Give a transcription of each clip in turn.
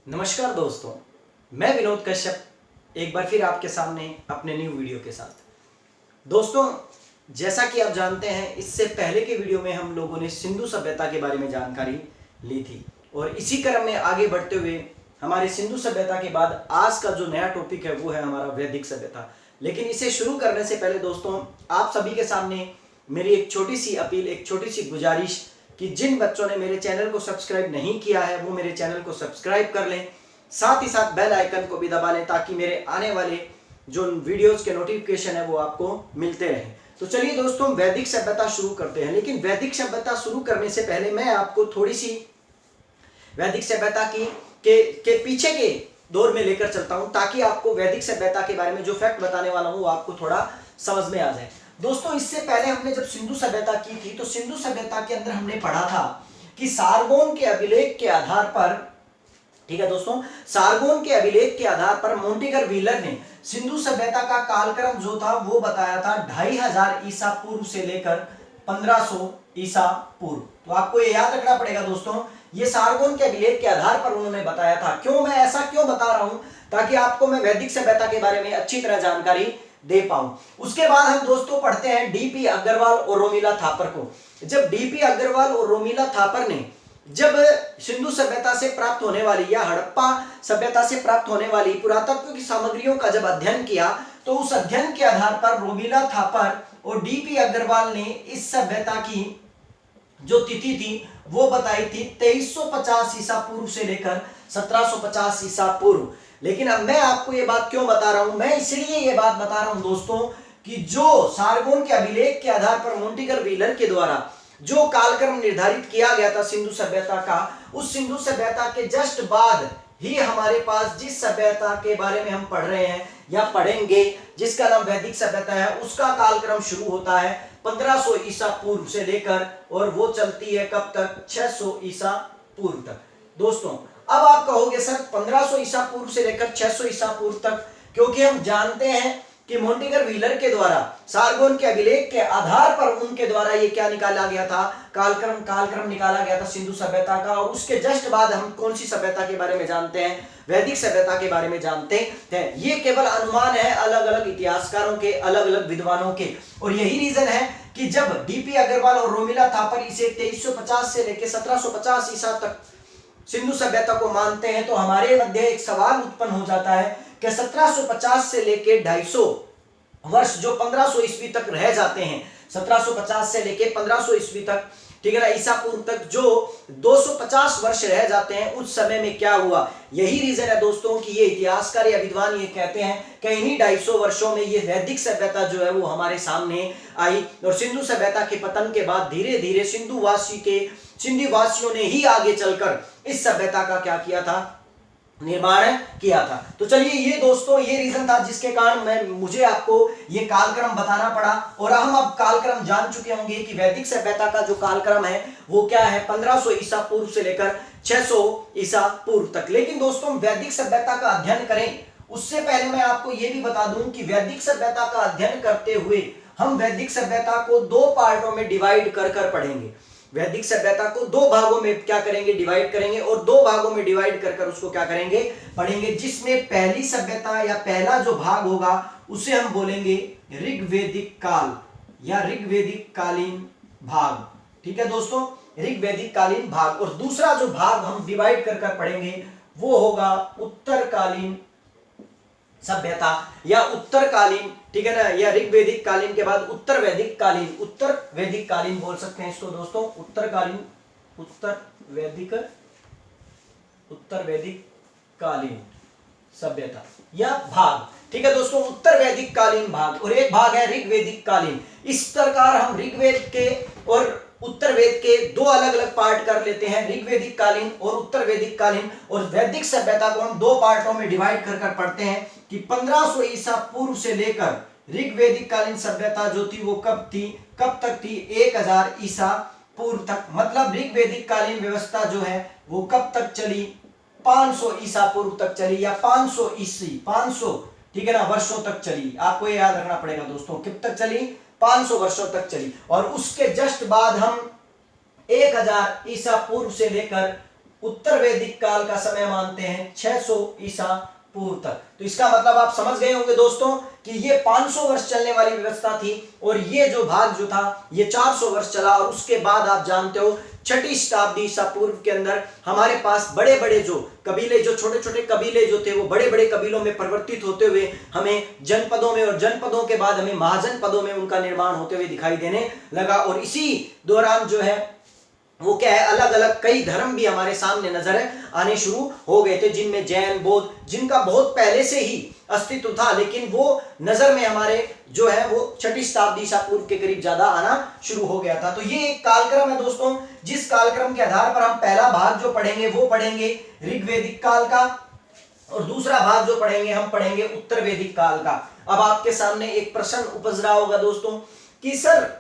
नमस्कार दोस्तों, मैं विनोद कश्यप एक बार फिर आपके सामने अपने न्यू वीडियो के साथ। दोस्तों, जैसा कि आप जानते हैं, इससे पहले के वीडियो में हम लोगों ने सिंधु सभ्यता के बारे में जानकारी ली थी और इसी क्रम में आगे बढ़ते हुए हमारे सिंधु सभ्यता के बाद आज का जो नया टॉपिक है वो है हमारा वैदिक सभ्यता। लेकिन इसे शुरू करने से पहले दोस्तों, आप सभी के सामने मेरी एक छोटी सी अपील, एक छोटी सी गुजारिश कि जिन बच्चों ने मेरे चैनल को सब्सक्राइब नहीं किया है वो मेरे चैनल को सब्सक्राइब कर लें, साथ ही साथ बेल आइकन को भी दबा लें ताकि मेरे आने वाले जो वीडियोस के नोटिफिकेशन है वो आपको मिलते रहें। तो चलिए दोस्तों, वैदिक सभ्यता शुरू करते हैं। लेकिन वैदिक सभ्यता शुरू करने से पहले मैं आपको थोड़ी सी वैदिक सभ्यता के पीछे के दौर में लेकर चलता हूं ताकि आपको वैदिक सभ्यता के बारे में जो फैक्ट बताने वाला हूं वो आपको थोड़ा समझ में आ जाए। दोस्तों, इससे पहले हमने जब सिंधु सभ्यता की थी तो सिंधु सभ्यता के अंदर हमने पढ़ा था कि सारगोन के अभिलेख के आधार पर, ठीक है दोस्तों, सारगोन के अभिलेख के आधार पर मोंटेगर व्हीलर ने सिंधु सभ्यता का कालक्रम जो था वो बताया था 2500 ईसा पूर्व से लेकर 1500 ईसा पूर्व। तो आपको ये याद रखना पड़ेगा दोस्तों, ये सारगोन के अभिलेख के आधार पर उन्होंने बताया था। क्यों मैं ऐसा क्यों बता रहा हूं? ताकि आपको मैं वैदिक सभ्यता के बारे में अच्छी तरह जानकारी दे पाऊं। उसके बाद हम दोस्तों पढ़ते हैं डीपी अग्रवाल और रोमिला थापर को। जब डीपी अग्रवाल और रोमिला थापर ने जब सिंधु सभ्यता से प्राप्त होने वाली या हड़प्पा सभ्यता से प्राप्त होने वाली पुरातत्व की सामग्रियों का जब अध्ययन किया तो उस अध्ययन के आधार पर रोमिला थापर और डीपी अग्रवाल ने इस सभ्यता की जो तिथि थी वो बताई थी 2350 ईसा पूर्व से लेकर 1750 ईसा पूर्व। लेकिन अब मैं आपको ये बात क्यों बता रहा हूं? मैं इसलिए ये बात बता रहा हूं दोस्तों कि जो सारगोन के अभिलेख के आधार पर मोंटेगर व्हीलर के द्वारा जो कालक्रम निर्धारित किया गया था सिंधु सभ्यता का, उस सिंधु सभ्यता के जस्ट बाद ही हमारे पास जिस सभ्यता के बारे में हम पढ़ रहे हैं या पढ़ेंगे, जिसका नाम वैदिक सभ्यता है, उसका कालक्रम शुरू होता है 1500 ईसा पूर्व से लेकर और वो चलती है कब तक? 600 ईसा पूर्व तक। दोस्तों, अब आप कहोगे सर 1500 ईसा पूर्व से लेकर 600 ईसा पूर्व तक, क्योंकि हम जानते हैं कि मोंटेगर व्हीलर के द्वारा सारगोन के अभिलेख के आधार पर उनके द्वारा ये क्या निकाला गया था? कालक्रम निकाला गया था सिंधु सभ्यता का। और उसके जस्ट बाद हम कौन सी सभ्यता के बारे में जानते हैं? वैदिक सभ्यता के बारे में जानते हैं। ये केवल अनुमान है अलग अलग इतिहासकारों के, अलग अलग विद्वानों के। और यही रीजन है कि जब डीपी अग्रवाल और रोमिला थापर इसे 2350 से लेकर 1750 ईसा तक सिंधु सभ्यता को मानते हैं तो हमारे मध्य एक सवाल उत्पन्न हो जाता है कि 1750 से लेकर 250 वर्ष जो 1500 ईस्वी तक रह जाते हैं, 1750 से लेकर 1500 ईस्वी तक, ठीक है ना, ईसा पूर्व तक जो 250 वर्ष रह जाते हैं, उस समय में क्या हुआ? यही रीजन है दोस्तों कि ये इतिहासकार या विद्वान ये कहते हैं कि इन्हीं 250 वर्षों में ये वैदिक सभ्यता जो है वो हमारे सामने आई। और सिंधु सभ्यता के पतन के बाद धीरे धीरे सिंधु वासियों ने ही आगे चलकर इस सभ्यता का क्या किया था? निर्माण किया था। तो चलिए, ये दोस्तों ये रीजन था जिसके कारण मुझे आपको ये कालक्रम बताना पड़ा। और हम अब कालक्रम जान चुके होंगे कि वैदिक सभ्यता का जो कालक्रम है वो क्या है? 1500 ईसा पूर्व से लेकर 600 ईसा पूर्व तक। लेकिन दोस्तों, वैदिक सभ्यता का अध्ययन करें उससे पहले मैं आपको ये भी बता दूं कि वैदिक सभ्यता का अध्ययन करते हुए हम वैदिक सभ्यता को 2 पार्टों में डिवाइड कर पढ़ेंगे। वैदिक सभ्यता को 2 भागों में क्या करेंगे? डिवाइड करेंगे। और 2 भागों में डिवाइड कर उसको क्या करेंगे? पढ़ेंगे। जिसमें पहली सभ्यता या पहला जो भाग होगा उसे हम बोलेंगे ऋग्वैदिक काल या ऋग्वैदिक कालीन भाग। ठीक है दोस्तों, ऋग्वैदिक कालीन भाग। और दूसरा जो भाग हम डिवाइड कर पढ़ेंगे वो होगा उत्तरकालीन सभ्यता या उत्तरकालीन, ठीक है ना, या ऋग्वैदिक कालीन के बाद उत्तर वैदिक कालीन बोल सकते हैं इसको दोस्तों। उत्तर वैदिक कालीन सभ्यता या भाग, ठीक है दोस्तों, उत्तर वैदिक कालीन भाग। और एक भाग है ऋग्वैदिक कालीन। इस प्रकार हम ऋग्वेद के और उत्तर वेद के 2 अलग अलग पार्ट कर लेते हैं, ऋग्वैदिक कालीन और उत्तर वैदिक कालीन। और वैदिक सभ्यता को हम 2 पार्टों में डिवाइड कर पढ़ते हैं कि 1500 ईसा पूर्व से लेकर ऋग्वैदिक कालीन सभ्यता जो थी वो कब तक थी? 1000 ईसा पूर्व तक। मतलब ऋग्वैदिक कालीन व्यवस्था जो है वो कब तक चली? 500 ईसा पूर्व तक चली या 500 ठीक है ना वर्षों तक चली। आपको ये याद रखना पड़ेगा दोस्तों, कब तक चली? 500 वर्षों तक चली। और उसके जस्ट बाद हम 1000 ईसा पूर्व से लेकर उत्तर वैदिक काल का समय मानते हैं 600 ईसा पूर्व तक। तो इसका मतलब आप समझ गए होंगे दोस्तों कि ये 500 वर्ष चलने वाली व्यवस्था थी और ये जो भाग जो था ये 400 वर्ष चला। और उसके बाद आप जानते हो 6ठी शताब्दी ईसा पूर्व के अंदर हमारे पास बड़े बड़े जो कबीले, जो छोटे छोटे कबीले जो थे वो बड़े बड़े कबीलों में परिवर्तित होते हुए हमें जनपदों में, और जनपदों के बाद हमें महाजनपदों में उनका निर्माण होते हुए दिखाई देने लगा। और इसी दौरान जो है वो क्या है, अलग अलग कई धर्म भी हमारे सामने नजर आने शुरू हो गए थे, जिनमें जैन, बौद्ध, जिनका बहुत पहले से ही अस्तित्व था, लेकिन वो नजर में हमारे जो है वो 6ठी शताब्दी ईसा पूर्व के करीब ज्यादा आना शुरू हो गया था। तो ये एक कालक्रम है दोस्तों, जिस कालक्रम के आधार पर हम पहला भाग जो पढ़ेंगे वो पढ़ेंगे ऋग्वैदिक काल का, और दूसरा भाग जो पढ़ेंगे हम पढ़ेंगे उत्तर वैदिक काल का। अब आपके सामने एक प्रश्न उपज रहा होगा दोस्तों कि सर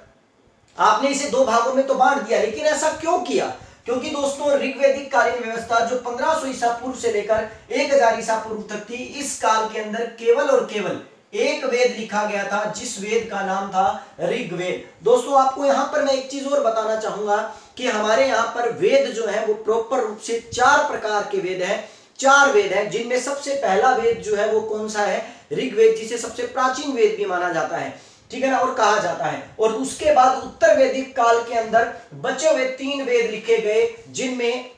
आपने इसे दो भागों में तो बांट दिया, लेकिन ऐसा क्यों किया? क्योंकि दोस्तों ऋग्वैदिक कालीन व्यवस्था जो 1500 ईसा पूर्व से लेकर 1000 ईसा पूर्व तक थी, इस काल के अंदर केवल और केवल एक वेद लिखा गया था, जिस वेद का नाम था ऋग्वेद। दोस्तों आपको यहां पर मैं एक चीज और बताना चाहूंगा कि हमारे यहां पर वेद जो है वो प्रॉपर रूप से 4 प्रकार के वेद हैं, 4 वेद हैं, जिनमें सबसे पहला वेद जो है वो कौन सा है? ऋग्वेद, जिसे सबसे प्राचीन वेद भी माना जाता है, ठीक है ना, और कहा जाता है। और उसके बाद उत्तर वैदिक काल के अंदर बचे हुए 3 वेद लिखे गए, जिनमें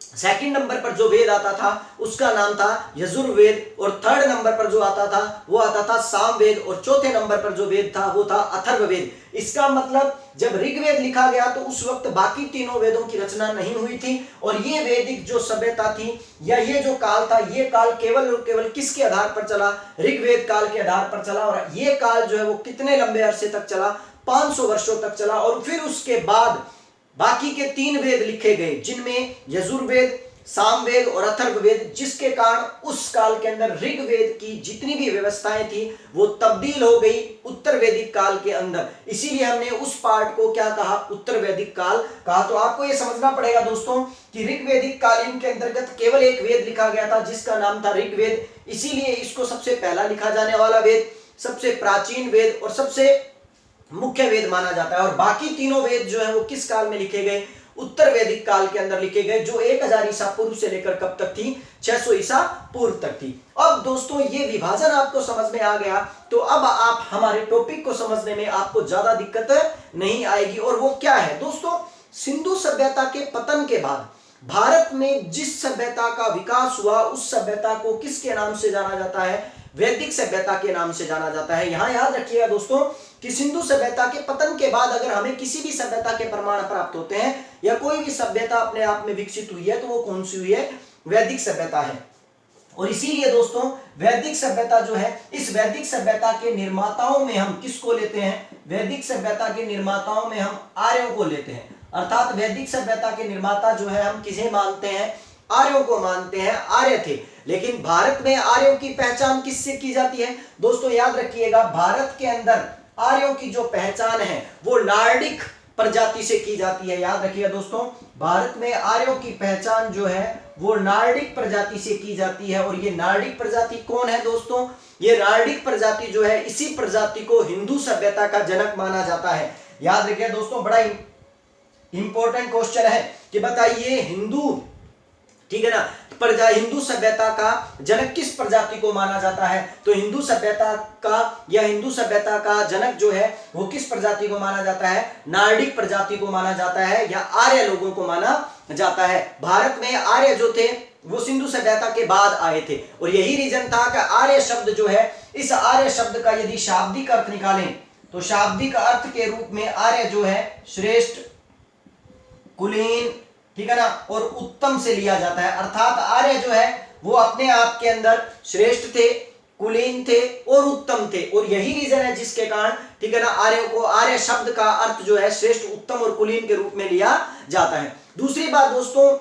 सेकंड नंबर पर जो वेद आता था उसका नाम था यजुर्वेद, और थर्ड नंबर पर जो आता था वो आता था सामवेद, और चौथे नंबर पर जो वेद था वो था अथर्ववेद। इसका मतलब जब ऋग्वेद लिखा गया तो उस वक्त बाकी तीनों वेदों की रचना नहीं हुई थी, और ये वैदिक जो सभ्यता थी या ये जो काल था, ये काल केवल और केवल किसके आधार पर चला? ऋग्वेद काल के आधार पर चला। और ये काल जो है वो कितने लंबे अरसे तक चला? 500 वर्षों तक चला। और फिर उसके बाद बाकी के 3 वेद लिखे गए, जिनमें यजुर्वेद, सामवेद और अथर्ववेद, जिसके कारण उस काल के अंदर ऋग्वेद की जितनी भी व्यवस्थाएं थी वो तब्दील हो गई उत्तर वैदिक काल के अंदर। इसीलिए हमने उस पार्ट को क्या कहा? उत्तर वैदिक काल कहा। तो आपको यह समझना पड़ेगा दोस्तों कि ऋग्वैदिक कालीन के अंतर्गत केवल एक वेद लिखा गया था, जिसका नाम था ऋग्वेद। इसीलिए इसको सबसे पहला लिखा जाने वाला वेद, सबसे प्राचीन वेद और सबसे मुख्य वेद माना जाता है। और बाकी तीनों वेद जो है वो किस काल में लिखे गए? उत्तर वैदिक काल के अंदर लिखे गए, जो 1000 ईसा पूर्व से लेकर कब तक थी? 600 ईसा पूर्व तक थी। अब दोस्तों ये विभाजन आपको समझ में आ गया, तो अब आप हमारे टॉपिक को समझने में आपको ज्यादा दिक्कत नहीं आएगी। और वो क्या है दोस्तों? सिंधु सभ्यता के पतन के बाद भारत में जिस सभ्यता का विकास हुआ, उस सभ्यता को किसके नाम से जाना जाता है? वैदिक सभ्यता के नाम से जाना जाता है। यहां याद रखिएगा दोस्तों कि सिंधु सभ्यता के पतन के बाद अगर हमें किसी भी सभ्यता के प्रमाण प्राप्त होते हैं या कोई भी सभ्यता अपने आप में विकसित हुई है, तो वो कौन सी हुई है? वैदिक सभ्यता है। और इसीलिए दोस्तों वैदिक सभ्यता जो है, इस वैदिक सभ्यता के निर्माताओं में हम किसको लेते हैं? वैदिक सभ्यता के निर्माताओं में हम आर्यों को लेते हैं। अर्थात वैदिक सभ्यता के निर्माता जो है हम किसे मानते हैं? आर्यों को मानते हैं, आर्य थे। लेकिन भारत में आर्यों की पहचान किससे की जाती है? दोस्तों याद रखिएगा, भारत के अंदर आर्यों की जो पहचान है वो नार्डिक प्रजाति से की जाती है। याद रखिएगा दोस्तों, भारत में आर्यों की पहचान जो है वो नार्डिक प्रजाति से की जाती है। और ये नार्डिक प्रजाति कौन है दोस्तों? ये नार्डिक प्रजाति जो है, इसी प्रजाति को हिंदू सभ्यता का जनक माना जाता है। याद रखिए दोस्तों, बड़ा इंपॉर्टेंट क्वेश्चन है कि बताइए हिंदू, ठीक है ना, हिंदू सभ्यता का जनक किस प्रजाति को माना जाता है? तो हिंदू सभ्यता का जनक जो है वो किस प्रजाति को माना जाता है? नार्डिक प्रजाति को माना जाता है, या आर्य लोगों को माना जाता है। भारत में आर्य जो थे वो सिंधु सभ्यता के बाद आए थे, और यही रीजन था कि आर्य शब्द जो है, इस आर्य शब्द का यदि शाब्दिक अर्थ निकालें तो शाब्दिक अर्थ के रूप में आर्य जो है श्रेष्ठ, कुलीन, ठीक है ना, और उत्तम से लिया जाता है। अर्थात आर्य जो है वो अपने आप के अंदर श्रेष्ठ थे, कुलीन थे और उत्तम थे। और यही रीजन है जिसके कारण, ठीक है ना, आर्यों को, आर्य शब्द का अर्थ जो है श्रेष्ठ, उत्तम और कुलीन के रूप में लिया जाता है। दूसरी बात दोस्तों,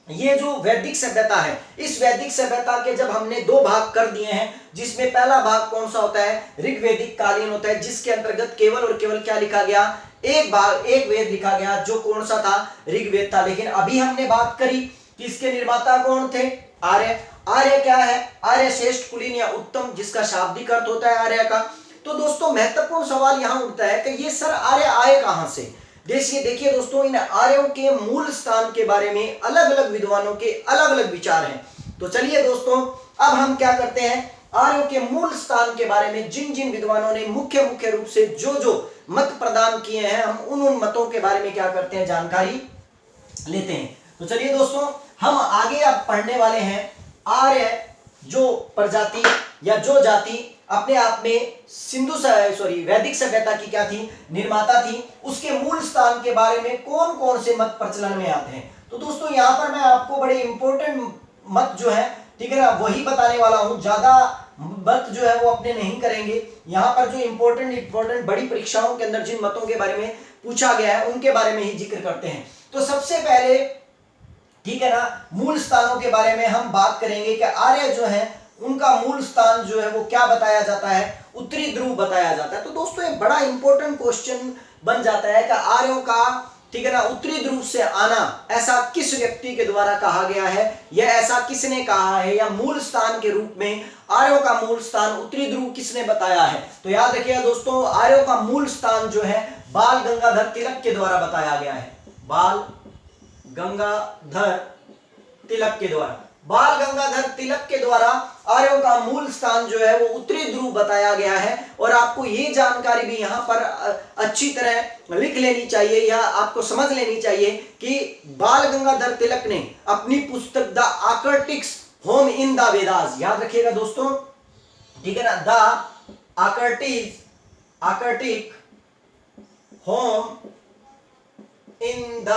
ये जो वैदिक सभ्यता है, इस वैदिक सभ्यता के जब हमने 2 भाग कर दिए हैं, जिसमें पहला भाग कौन सा होता है? ऋग्वैदिक कालीन होता है, जिसके अंतर्गत केवल और केवल क्या लिखा गया? एक वेद लिखा गया, जो कौन सा था? ऋग्वेद था। लेकिन अभी हमने बात करी कि इसके निर्माता कौन थे? आर्य। आर्य क्या है? आर्य श्रेष्ठ, कुलीन या उत्तम, जिसका शाब्दिक अर्थ होता है आर्य का। तो दोस्तों महत्वपूर्ण सवाल यहां उठता है कि ये सर आर्य आए कहां से? देखिए देखिए दोस्तों, इन आर्यों के मूल स्थान के बारे में अलग अलग विद्वानों के अलग अलग विचार हैं। तो चलिए दोस्तों, अब हम क्या करते हैं, आर्यों के मूल स्थान के बारे में जिन जिन विद्वानों ने मुख्य मुख्य रूप से जो जो मत प्रदान किए हैं, हम उन मतों के बारे में क्या करते हैं, जानकारी लेते हैं। तो चलिए दोस्तों, हम आगे अब पढ़ने वाले हैं आर्य जो प्रजाति या जो जाति अपने आप में वैदिक सभ्यता की क्या थी, निर्माता थी, उसके मूल स्थान के बारे में कौन कौन से मत प्रचलन में आते हैं। तो दोस्तों यहाँ पर मैं आपको बड़े इंपॉर्टेंट मत जो है, ठीक है ना, वही बताने वाला हूं, ज्यादा मत जो है वो अपने नहीं करेंगे। यहाँ पर जो इंपॉर्टेंट बड़ी परीक्षाओं के अंदर जिन मतों के बारे में पूछा गया है उनके बारे में ही जिक्र करते हैं। तो सबसे पहले, ठीक है ना, मूल स्थानों के बारे में हम बात करेंगे कि आर्य जो है उनका मूल स्थान जो है वो क्या बताया जाता है, उत्तरी ध्रुव बताया जाता है। तो दोस्तों एक बड़ा इंपॉर्टेंट क्वेश्चन बन जाता है कि आर्यों का, ठीक है ना, उत्तरी ध्रुव से आना ऐसा किस व्यक्ति के द्वारा कहा गया है, या ऐसा किसने कहा है, या मूल स्थान के रूप में आर्यों का मूल स्थान उत्तरी ध्रुव किसने बताया है। तो याद रखिएगा दोस्तों, आर्यों का मूल स्थान जो है बाल गंगाधर तिलक के द्वारा बताया गया है। बाल गंगाधर तिलक के द्वारा, बाल गंगाधर तिलक के द्वारा आर्यों का मूल स्थान जो है वो उत्तरी ध्रुव बताया गया है। और आपको ये जानकारी भी यहाँ पर अच्छी तरह लिख लेनी चाहिए या आपको समझ लेनी चाहिए कि बाल गंगाधर तिलक ने अपनी पुस्तक the Arctics home in the Vedas, याद रखिएगा दोस्तों, ठीक है ना, the Arctic home in the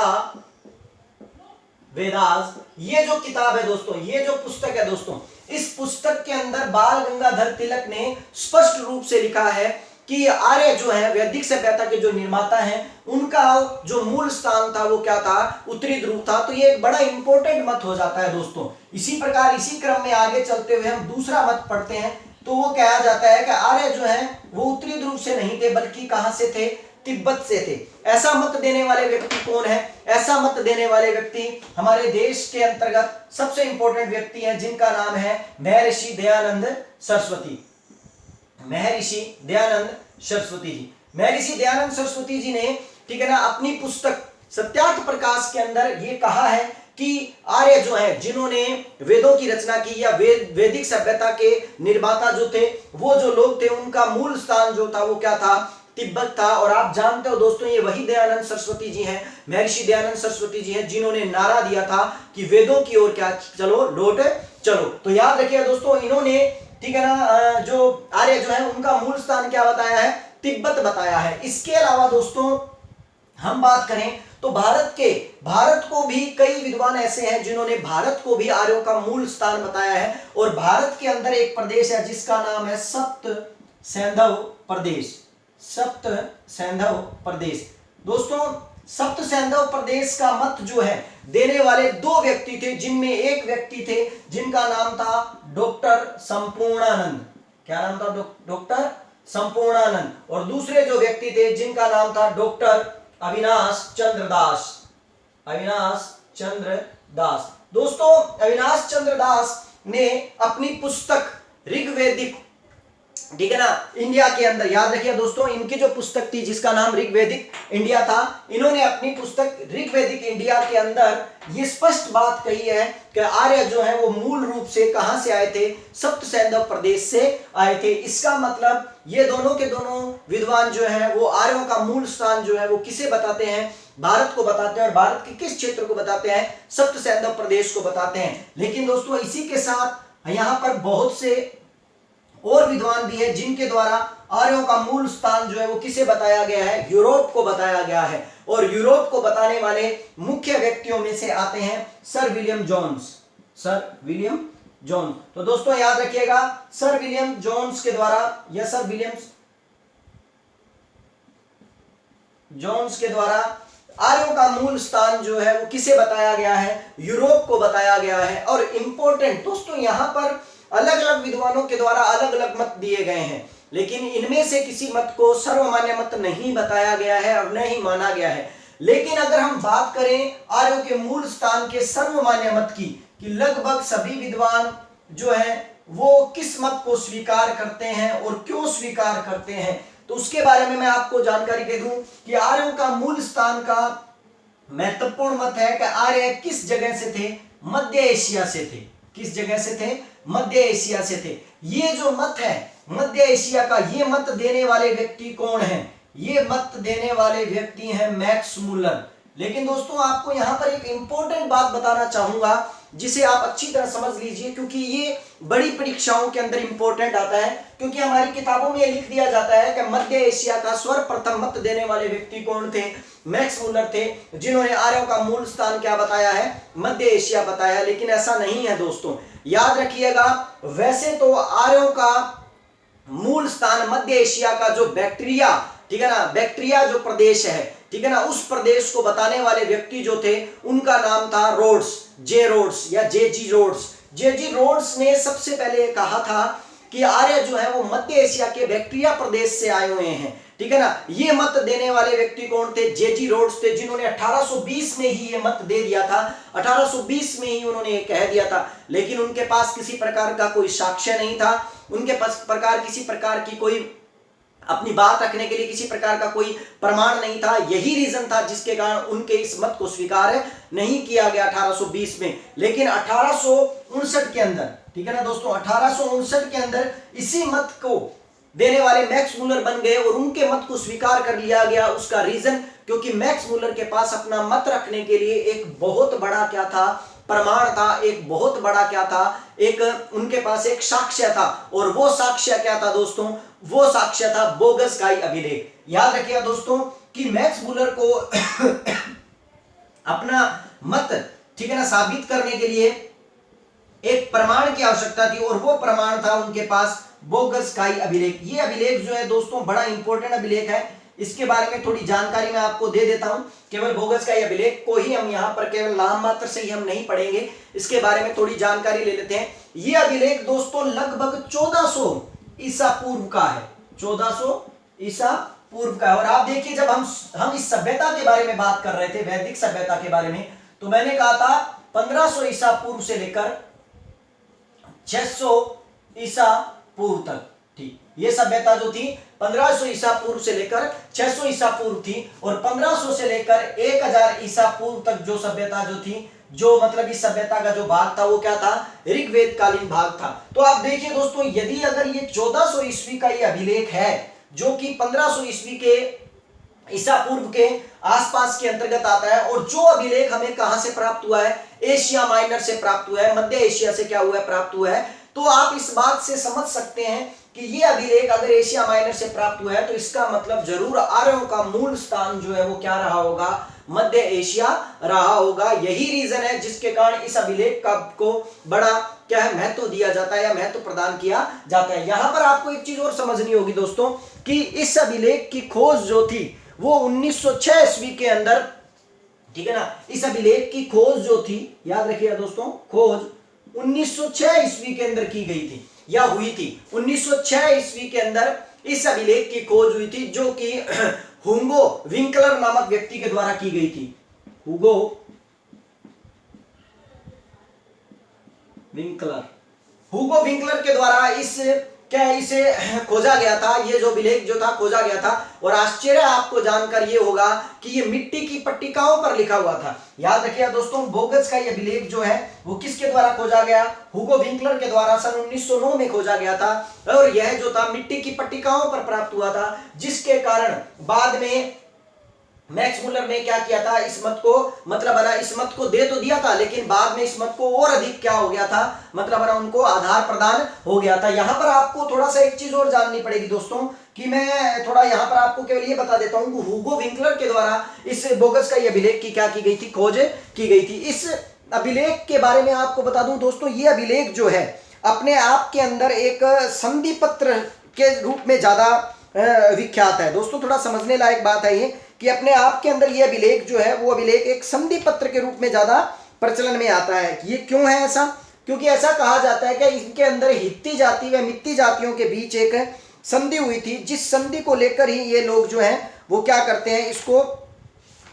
Vedas, ये जो किताब है दोस्तों, ये जो पुस्तक है दोस्तों, इस पुस्तक के अंदर बाल गंगाधर तिलक ने स्पष्ट रूप से लिखा है कि आर्य जो है वैदिक सभ्यता के जो निर्माता हैं उनका जो मूल स्थान था वो क्या था, उत्तरी ध्रुव था। तो ये एक बड़ा इंपॉर्टेंट मत हो जाता है दोस्तों। इसी प्रकार इसी क्रम में आगे चलते हुए हम दूसरा मत पढ़ते हैं। तो वो कहा जाता है कि आर्य जो है वो उत्तरी ध्रुव से नहीं थे, बल्कि कहां से थे, तिब्बत से थे। ऐसा मत देने वाले व्यक्ति कौन है, ऐसा मत देने वाले व्यक्ति हमारे देश के अंतर्गत सबसे इंपॉर्टेंट व्यक्ति हैं, जिनका नाम है महर्षि दयानंद सरस्वती। महर्षि दयानंद सरस्वती जी, महर्षि दयानंद सरस्वती जी ने, ठीक है ना, अपनी पुस्तक सत्यार्थ प्रकाश के अंदर ये कहा है कि आर्य जो है जिन्होंने वेदों की रचना की या वैदिक सभ्यता के निर्माता जो थे, वो जो लोग थे, उनका मूल स्थान जो था वो क्या था, तिब्बत था। और आप जानते हो दोस्तों, ये वही दयानंद सरस्वती जी हैं, महर्षि दयानंद सरस्वती जी हैं, जिन्होंने नारा दिया था कि वेदों की ओर क्या चलो, लौट चलो। तो याद रखिए दोस्तों, इन्होंने, ठीक है ना, जो आर्य जो है उनका मूल स्थान क्या बताया है, तिब्बत बताया है। इसके अलावा दोस्तों हम बात करें तो भारत को भी कई विद्वान ऐसे हैं जिन्होंने भारत को भी आर्यों का मूल स्थान बताया है। और भारत के अंदर एक प्रदेश है जिसका नाम है सप्त सैंधव प्रदेश। सप्त सैंधव प्रदेश दोस्तों, सप्त सैंधव प्रदेश का मत जो है देने वाले दो व्यक्ति थे, जिनमें एक व्यक्ति थे जिनका नाम था डॉक्टर संपूर्णानंद। क्या नाम था, डॉक्टर संपूर्णानंद। और दूसरे जो व्यक्ति थे जिनका नाम था डॉक्टर अविनाश चंद्र दास। अविनाश चंद्र दास दोस्तों, अविनाश चंद्र दास ने अपनी पुस्तक ऋग्वेदिक, ठीक है ना, इंडिया के अंदर, याद रखिए दोस्तों, इनकी जो पुस्तक थी जिसका नाम ऋग्वेदिक इंडिया था, इन्होंने अपनी पुस्तक ऋग्वेदिक इंडिया के अंदर ये स्पष्ट बात कही है कि आर्य जो है वो मूल रूप से कहां से आए थे, सप्त सैंधव प्रदेश से आए थे। इसका मतलब ये दोनों के दोनों विद्वान जो है वो आर्यों का मूल स्थान जो है वो किसे बताते हैं, भारत को बताते हैं। और भारत के किस क्षेत्र को बताते हैं, सप्त सैंधव प्रदेश को बताते हैं। लेकिन दोस्तों इसी के साथ यहाँ पर बहुत से और विद्वान भी है जिनके द्वारा आर्यों का मूल स्थान जो है वो किसे बताया गया है, यूरोप को बताया गया है। और यूरोप को बताने वाले मुख्य व्यक्तियों में से आते हैं Sir William Jones. Sir William Jones, तो दोस्तों याद रखिएगा, सर विलियम जोन्स के द्वारा या सर विलियम्स जोन्स के द्वारा आर्यों का मूल स्थान जो है वो किसे बताया गया है, यूरोप को बताया गया है। और इंपॉर्टेंट दोस्तों, यहां पर अलग अलग विद्वानों के द्वारा अलग अलग मत दिए गए हैं, लेकिन इनमें से किसी मत को सर्वमान्य मत नहीं बताया गया है और न ही माना गया है। लेकिन अगर हम बात करें आर्यों के मूल स्थान के सर्वमान्य मत की, कि लगभग सभी विद्वान जो है वो किस मत को स्वीकार करते हैं और क्यों स्वीकार करते हैं, तो उसके बारे में मैं आपको जानकारी दे दूं कि आर्यों का मूल स्थान का महत्वपूर्ण मत है कि आर्य किस जगह से थे, मध्य एशिया से थे। किस जगह से थे, मध्य एशिया से थे। ये जो मत है मध्य एशिया का, ये मत देने वाले व्यक्ति कौन है, ये मत देने वाले व्यक्ति हैं मैक्स मुलर। लेकिन दोस्तों आपको यहां पर एक इंपॉर्टेंट बात बताना चाहूंगा जिसे आप अच्छी तरह समझ लीजिए, क्योंकि ये बड़ी परीक्षाओं के अंदर इंपॉर्टेंट आता है, क्योंकि हमारी किताबों में लिख दिया जाता है कि मध्य एशिया का सर्वप्रथम मत देने वाले व्यक्ति कौन थे, मैक्स मुलर थे, जिन्होंने आर्यों का मूल स्थान क्या बताया है, मध्य एशिया बताया। लेकिन ऐसा नहीं है दोस्तों, याद रखिएगा, वैसे तो आर्यों का मूल स्थान मध्य एशिया का जो बैक्ट्रिया, ठीक है ना, बैक्ट्रिया जो प्रदेश है, ठीक है ना, उस प्रदेश को बताने वाले व्यक्ति जो थे उनका नाम था रोड्स, जे रोड्स या जेजी रोड्स। जेजी रोड्स ने सबसे पहले कहा था कि आर्य जो है वो मध्य एशिया के बैक्ट्रिया प्रदेश से आए हुए हैं, ठीक है ना। ये मत देने वाले व्यक्ति कौन थे, जेजी रोड्स थे, जिन्होंने 1820 में ही ये मत दे दिया था, 1820 में ही उन्होंने ये कह दिया था। लेकिन उनके पास किसी प्रकार का कोई साक्ष्य नहीं था, उनके पास किसी प्रकार की कोई अपनी बात रखने के लिए किसी प्रकार का कोई प्रमाण नहीं था। यही रीजन था जिसके कारण उनके इस मत को स्वीकार नहीं किया गया 1820 में। लेकिन 1859 के अंदर, ठीक है ना दोस्तों, 1859 के अंदर इसी मत को देने वाले मैक्स मुलर बन गए और उनके मत को स्वीकार कर लिया गया। उसका रीजन क्योंकि मैक्स मुलर के पास अपना मत रखने के लिए एक बहुत बड़ा क्या था, प्रमाण था, एक बहुत बड़ा क्या था, एक उनके पास एक साक्ष्य था। और वो साक्ष्य क्या था दोस्तों, वो साक्ष्य था बोगसकाई अभिलेख। याद रखिएगा दोस्तों कि मैक्स मुलर को अपना मत, ठीक है ना, साबित करने के लिए एक प्रमाण की आवश्यकता थी और वो प्रमाण था उनके पास बोगसकाई अभिलेख। ये अभिलेख जो है दोस्तों बड़ा इंपॉर्टेंट अभिलेख है, इसके बारे में थोड़ी जानकारी मैं आपको दे देता हूं। केवल बोगसकाई अभिलेख को ही हम यहाँ पर केवल नाम मात्र से ही हम नहीं पढ़ेंगे, इसके बारे में थोड़ी जानकारी ले लेते हैं। ये अभिलेख दोस्तों लगभग 1400 ईसा पूर्व का है, 1400 ईसा पूर्व का है। और आप देखिए जब हम इस सभ्यता के बारे में बात कर रहे थे, वैदिक सभ्यता के बारे में, तो मैंने कहा था 1500 ईसा पूर्व से लेकर 600 ईसा पूर्व तक, ठीक। ये सभ्यता जो थी 1500 ईसा पूर्व से लेकर 600 ईसा पूर्व थी, और 1500 से लेकर 1000 ईसा पूर्व तक जो सभ्यता जो थी, जो मतलब इस सभ्यता का जो भाग था वो क्या था, ऋग्वेद कालीन भाग था। तो आप देखिए दोस्तों, यदि अगर ये 1400 ईस्वी का ये अभिलेख है जो कि 1500 ईस्वी के ईसा पूर्व के आसपास के अंतर्गत आता है, और जो अभिलेख हमें कहां से प्राप्त हुआ है, एशिया माइनर से प्राप्त हुआ है, मध्य एशिया से क्या हुआ है, प्राप्त हुआ है, तो आप इस बात से समझ सकते हैं कि ये अभिलेख अगर एशिया माइनर से प्राप्त हुआ है तो इसका मतलब जरूर आर्यों का मूल स्थान जो है वो क्या रहा होगा, मध्य एशिया रहा होगा। यही रीजन है जिसके कारण इस अभिलेख का को बड़ा क्या है, महत्व दिया जाता है या महत्व प्रदान किया जाता है। यहां पर आपको एक चीज और समझनी होगी दोस्तों कि इस अभिलेख की खोज जो थी वो 1906 ईस्वी के अंदर, ठीक है ना, इस अभिलेख की खोज जो थी, याद रखिएगा दोस्तों, खोज 1906 ईस्वी के अंदर की गई थी या हुई थी। 1906 ईस्वी के अंदर इस अभिलेख की खोज हुई थी, जो कि हुगो विंकलर नामक व्यक्ति के द्वारा की गई थी। हुगो विंकलर के द्वारा इसे खोजा गया था, ये जो अभिलेख जो था खोजा गया था। और आश्चर्य आपको जानकर ये होगा कि ये मिट्टी की पट्टिकाओं पर लिखा हुआ था। याद रखिएगा दोस्तों, बोगसकाई अभिलेख जो है वो किसके द्वारा खोजा गया, हुगो विंकलर के द्वारा सन 1909 में खोजा गया था। और यह जो था मिट्टी की पट्टिकाओं पर प्राप्त हुआ था, जिसके कारण बाद में मैक्स मुलर ने क्या किया था, इस मत को मतलब इस मत को दे तो दिया था, लेकिन बाद में इस मत को और अधिक क्या हो गया था, मतलब उनको आधार प्रदान हो गया था। यहां पर आपको थोड़ा सा एक चीज और जाननी पड़ेगी दोस्तों, कि मैं थोड़ा यहां पर आपको केवल ये बता देता हूं कि हुगो विंकलर के द्वारा इस बोगसकाई अभिलेख की क्या की गई थी, खोज की गई थी। इस अभिलेख के बारे में आपको बता दूं दोस्तों, ये अभिलेख जो है अपने आप के अंदर एक संधि पत्र के रूप में ज्यादा विख्यात है। दोस्तों थोड़ा समझने लायक बात है ये कि अपने आप के अंदर ये अभिलेख जो है वो अभिलेख एक संधि पत्र के रूप में ज्यादा प्रचलन में आता है। ये क्यों है ऐसा, क्योंकि ऐसा कहा जाता है कि इनके अंदर हित्ती जाति व मित्ती जातियों के बीच एक संधि हुई थी, जिस संधि को लेकर ही ये लोग जो हैं वो क्या करते हैं, इसको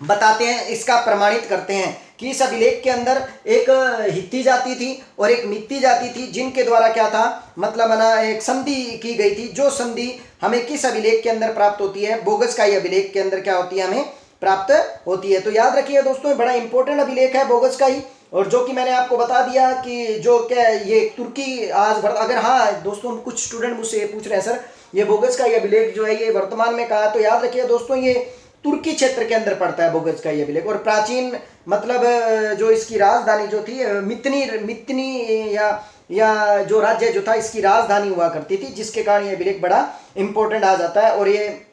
बताते हैं, इसका प्रमाणित करते हैं कि इस अभिलेख के अंदर एक हित्ती जाति थी और एक मित्ती जाति थी, जिनके द्वारा क्या था, मतलब ना एक संधि की गई थी। जो संधि हमें किस अभिलेख के अंदर प्राप्त होती है, बोगसकाई अभिलेख के अंदर क्या होती है, हमें प्राप्त होती है। तो याद रखिए दोस्तों, बड़ा इंपॉर्टेंट अभिलेख है बोगसकाई, और जो कि मैंने आपको बता दिया कि जो क्या ये तुर्की आज अगर, हाँ दोस्तों कुछ स्टूडेंट मुझसे ये पूछ रहे हैं सर ये बोगसकाई अभिलेख जो है ये वर्तमान में कहाँ है, तो याद रखिए दोस्तों ये तुर्की क्षेत्र के अंदर पड़ता है बोगसकाई अभिलेख। और प्राचीन मतलब जो इसकी राजधानी जो थी मितनी या जो राज्य जो था इसकी राजधानी हुआ करती थी, जिसके कारण ये अभिलेख बड़ा इंपॉर्टेंट आ जाता है। और ये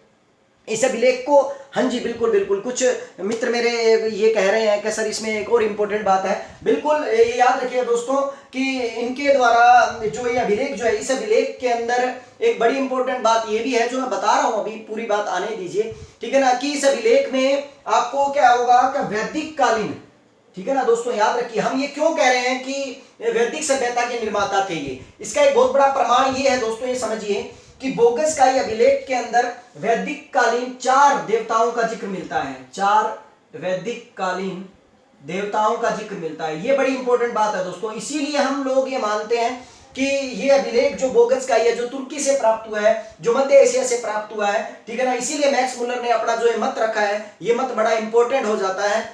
इस अभिलेख को, हाँ जी बिल्कुल बिल्कुल, कुछ मित्र मेरे ये कह रहे हैं कि सर इसमें एक और इम्पोर्टेंट बात है। बिल्कुल ये याद रखिए दोस्तों कि इनके द्वारा जो ये अभिलेख जो है, इस अभिलेख के अंदर एक बड़ी इंपॉर्टेंट बात ये भी है जो मैं बता रहा हूं, अभी पूरी बात आने दीजिए, ठीक है ना, कि इस अभिलेख में आपको क्या होगा कि वैदिक कालीन, ठीक है ना दोस्तों, याद रखिए हम ये क्यों कह रहे हैं कि वैदिक सभ्यता के निर्माता थे ये, इसका एक बहुत बड़ा प्रमाण ये है दोस्तों, ये समझिए कि बोगसकाई अभिलेख के अंदर वैदिक कालीन 4 देवताओं का जिक्र मिलता है, 4 वैदिक कालीन देवताओं का जिक्र मिलता है। ये बड़ी इंपॉर्टेंट बात है दोस्तों, इसीलिए हम लोग ये मानते हैं कि ये अभिलेख जो बोगसकाई है, जो तुर्की से प्राप्त हुआ है, जो मध्य एशिया से प्राप्त हुआ है, ठीक है ना, इसीलिए मैक्स मुलर ने अपना जो मत रखा है, ये मत बड़ा इंपॉर्टेंट हो जाता है।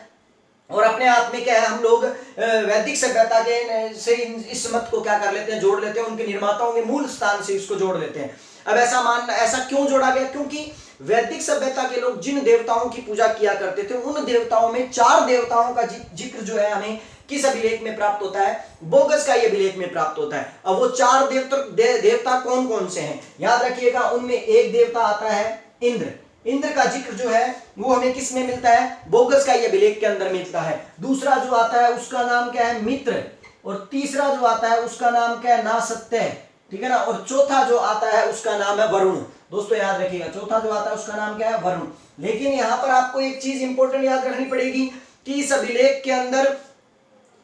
और अपने आप में क्या है, हम लोग वैदिक सभ्यता के से इस मत को क्या कर लेते हैं, जोड़ लेते हैं, उनके निर्माताओं के मूल स्थान से इसको जोड़ लेते हैं। अब ऐसा क्यों जोड़ा गया, क्योंकि वैदिक सभ्यता के लोग जिन देवताओं की पूजा किया करते थे, उन देवताओं में 4 देवताओं का जिक्र जो है हमें किस अभिलेख में प्राप्त होता है, बोगसकाई अभिलेख में प्राप्त होता है। अब वो 4 देवता कौन कौन से हैं, याद रखिएगा, उनमें एक देवता आता है इंद्र। इंद्र का जिक्र जो है वो हमें किस में मिलता है, बोगसकाई अभिलेख के अंदर मिलता है। दूसरा जो आता है उसका नाम क्या है, मित्र। और तीसरा जो आता है उसका नाम क्या है, नासत्य, ठीक है ना। और चौथा जो आता है उसका नाम है वरुण। दोस्तों याद रखिएगा, चौथा जो आता है उसका नाम क्या है, वरुण। लेकिन यहां पर आपको एक चीज इंपॉर्टेंट याद रखनी पड़ेगी कि इस अभिलेख के अंदर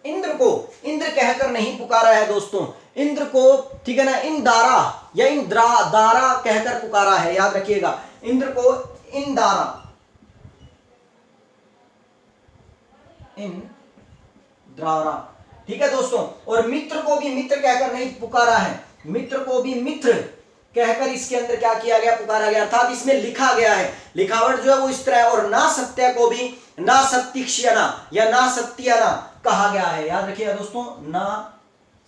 इंद्र को इंद्र कहकर नहीं पुकारा है दोस्तों, इंद्र को, ठीक है ना, इंदारा या इंद्रादारा कहकर पुकारा है। याद रखिएगा, इंद्र को इंदारा, इंद्रारा, ठीक है दोस्तों। और मित्र को भी मित्र कहकर नहीं पुकारा है, मित्र को भी मित्र कहकर इसके अंदर क्या किया गया, पुकारा गया, अर्थात इसमें लिखा गया है, लिखावट जो है वो इस तरह है। और ना सत्य को भी ना सत्यक्षयना या ना सत्यना कहा गया है। याद रखिएगा दोस्तों, ना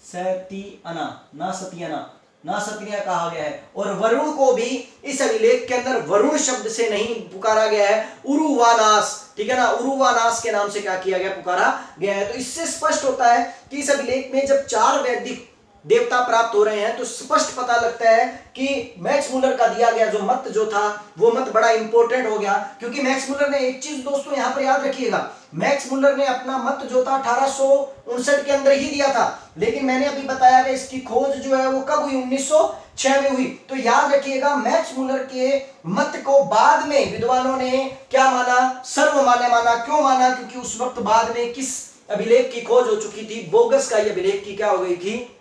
सत्यना, ना सत्यना, ना सत्य कहा गया है। और वरुण को भी इस अभिलेख के अंदर वरुण शब्द से नहीं पुकारा गया है, उरुवानास, ठीक है ना, उरुवानास के नाम से क्या किया गया, पुकारा गया है। तो इससे स्पष्ट होता है कि इस अभिलेख में जब 4 वैदिक देवता प्राप्त हो रहे हैं तो स्पष्ट पता लगता है कि मैक्स मुलर का दिया गया जो मत जो था वो मत बड़ा इंपॉर्टेंट हो गया। क्योंकि मैक्स मुलर ने एक चीज दोस्तों यहां पर याद रखिएगा, मैक्स मुलर ने अपना मत जो था 1859 के अंदर ही दिया था, लेकिन मैंने अभी बताया कि इसकी खोज जो है वो कब हुई, 1906 में हुई। तो याद रखिएगा, मैक्स मुलर के मत को बाद में विद्वानों ने क्या माना, सर्वमान्य माना। क्यों माना, क्योंकि उस वक्त बाद में किस अभिलेख की खोज हो चुकी थी, बोगसकाई अभिलेख की क्या हो गई थी,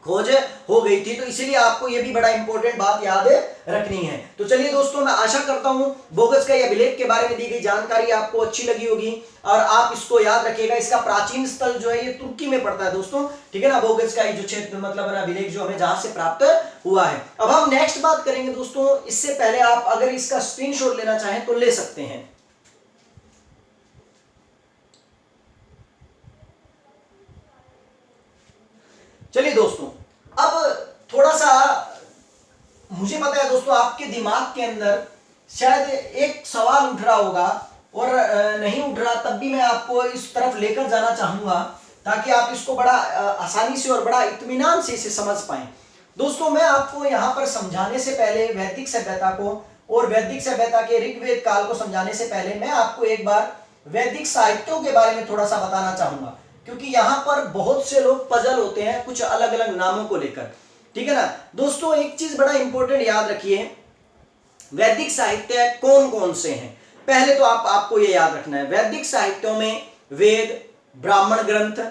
खोज हो गई थी। तो इसीलिए आपको यह भी बड़ा इंपॉर्टेंट बात याद रखनी है। तो चलिए दोस्तों, मैं आशा करता हूं बोगसकाई अभिलेख के बारे में दी गई जानकारी आपको अच्छी लगी होगी और आप इसको याद रखिएगा। इसका प्राचीन स्थल जो है ये तुर्की में पड़ता है दोस्तों, ठीक है ना, बोगसकाई जो क्षेत्र मतलब अभिलेख जो हमें जहां से प्राप्त हुआ है। अब हम नेक्स्ट बात करेंगे दोस्तों, इससे पहले आप अगर इसका स्क्रीनशॉट लेना चाहें तो ले सकते हैं। चलिए दोस्तों, अब थोड़ा सा मुझे पता है दोस्तों आपके दिमाग के अंदर शायद एक सवाल उठ रहा होगा और नहीं उठ रहा, तब भी मैं आपको इस तरफ लेकर जाना चाहूंगा ताकि आप इसको बड़ा आसानी से और बड़ा इत्मीनान से इसे समझ पाएं। दोस्तों मैं आपको यहाँ पर समझाने से पहले वैदिक सभ्यता को और वैदिक सभ्यता के ऋग्वेद काल को समझाने से पहले मैं आपको एक बार वैदिक साहित्यों के बारे में थोड़ा सा बताना चाहूंगा, क्योंकि यहाँ पर बहुत से लोग पजल होते हैं कुछ अलग अलग नामों को लेकर, ठीक है ना। दोस्तों एक चीज बड़ा इंपॉर्टेंट याद रखिए, वैदिक साहित्य कौन कौन से हैं। पहले तो आपको ये याद रखना है, वैदिक साहित्यों में वेद, ब्राह्मण ग्रंथ,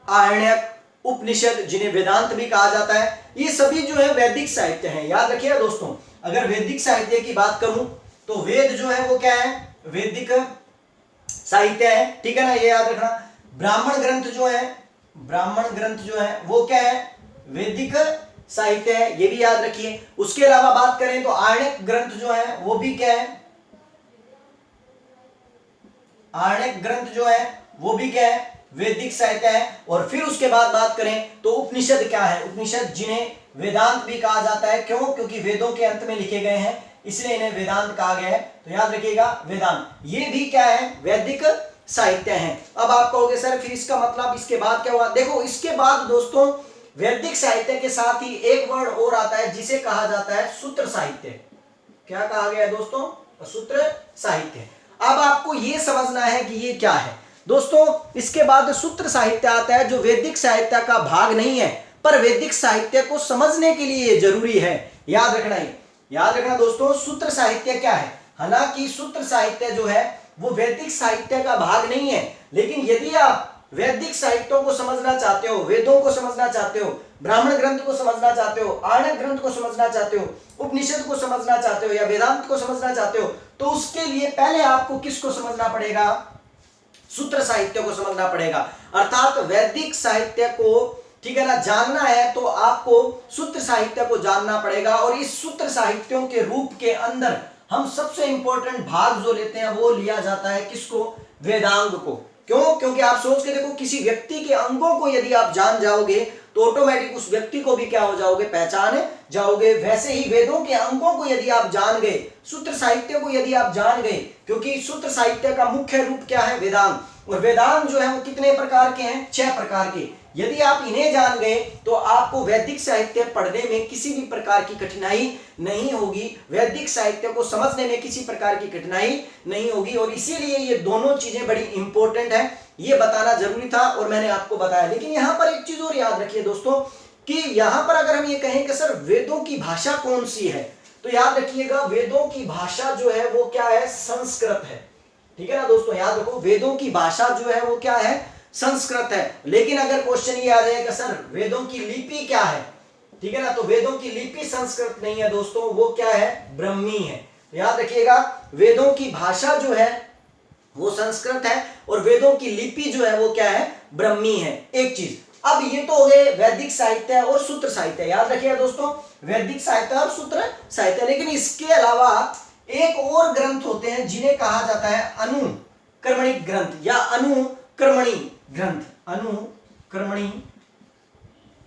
आरण्यक, उपनिषद जिन्हें वेदांत भी कहा जाता है, ये सभी जो है वैदिक साहित्य हैं। याद रखिएगा दोस्तों, अगर वैदिक साहित्य की बात करूं तो वेद जो है वो क्या है, वैदिक साहित्य है, ठीक है ना, ये याद रखना। ब्राह्मण ग्रंथ जो है, ब्राह्मण ग्रंथ जो है वो क्या है, वैदिक साहित्य है, ये भी याद रखिए। उसके अलावा बात करें तो आरण्यक ग्रंथ जो है वो भी क्या है, आरण्यक ग्रंथ जो है वो भी क्या है, वैदिक साहित्य है। और फिर उसके बाद बात करें तो उपनिषद क्या है, उपनिषद जिन्हें वेदांत भी कहा जाता है, क्यों, क्योंकि वेदों के अंत में लिखे गए हैं इसलिए इन्हें वेदांत कहा गया है, तो याद रखिएगा वेदांत, ये भी क्या है, वैदिक साहित्य है। अब आप कहोगे सर फिर इसका मतलब इसके बाद क्या हुआ, देखो इसके बाद दोस्तों वैदिक साहित्य के साथ ही एक वर्ड और आता है जिसे कहा जाता है सूत्र साहित्य। क्या कहा गया है दोस्तों, सूत्र साहित्य। अब आपको यह समझना है कि ये क्या है दोस्तों। इसके बाद सूत्र साहित्य आता है जो वैदिक साहित्य का भाग नहीं है, पर वैदिक साहित्य को समझने के लिए जरूरी है, याद रखना ही, याद रखना दोस्तों। सूत्र साहित्य क्या है, हालांकि सूत्र साहित्य जो है वो वैदिक साहित्य का भाग नहीं है, लेकिन यदि आप वैदिक साहित्यों को समझना चाहते हो, वेदों को समझना चाहते हो, ब्राह्मण ग्रंथ को समझना चाहते हो, आरण्यक ग्रंथ को समझना चाहते हो, उपनिषद को समझना चाहते हो या वेदांत को समझना चाहते हो, तो उसके लिए पहले आपको किसको समझना पड़ेगा, सूत्र साहित्य को समझना पड़ेगा। अर्थात वैदिक साहित्य को, ठीक है ना, जानना है तो आपको सूत्र साहित्य को जानना पड़ेगा। और इस सूत्र साहित्यों के रूप के अंदर हम सबसे इंपॉर्टेंट भाग जो लेते हैं वो लिया जाता है किसको, वेदांग को। क्यों, क्योंकि आप सोच के देखो किसी व्यक्ति के अंगों को यदि आप जान जाओगे तो ऑटोमेटिक उस व्यक्ति को भी क्या हो जाओगे, पहचान जाओगे। वैसे ही वेदों के अंगों को यदि आप जान गए, सूत्र साहित्य को यदि आप जान गए, क्योंकि सूत्र साहित्य का मुख्य रूप क्या है, वेदांग। और वेदांग जो है वो कितने प्रकार के हैं, 6 प्रकार के। यदि आप इन्हें जान गए तो आपको वैदिक साहित्य पढ़ने में किसी भी प्रकार की कठिनाई नहीं होगी, वैदिक साहित्य को समझने में किसी प्रकार की कठिनाई नहीं होगी। और इसीलिए ये दोनों चीजें बड़ी इंपॉर्टेंट है, ये बताना जरूरी था और मैंने आपको बताया। लेकिन यहां पर एक चीज और याद रखिए दोस्तों कि यहां पर अगर हम ये कहें कि सर वेदों की भाषा कौन सी है, तो याद रखिएगा वेदों की भाषा जो है वो क्या है, संस्कृत है, ठीक है ना दोस्तों। याद रखो वेदों की भाषा जो है वो क्या है, संस्कृत है। लेकिन अगर क्वेश्चन ये आ जाए कि सर वेदों की लिपि क्या है, ठीक है ना, तो वेदों की लिपि संस्कृत नहीं है दोस्तों, वो क्या है, ब्रह्मी है। याद रखिएगा वेदों की भाषा जो है वो संस्कृत है और वेदों की लिपि जो है वो क्या है, ब्रह्मी है। एक चीज, अब ये तो हो गए वैदिक साहित्य और सूत्र साहित्य, याद रखिएगा दोस्तों वैदिक साहित्य और सूत्र साहित्य। लेकिन इसके अलावा एक और ग्रंथ होते हैं जिन्हें कहा जाता है अनुकर्मणिक ग्रंथ या अनुकर्मणी ग्रंथ,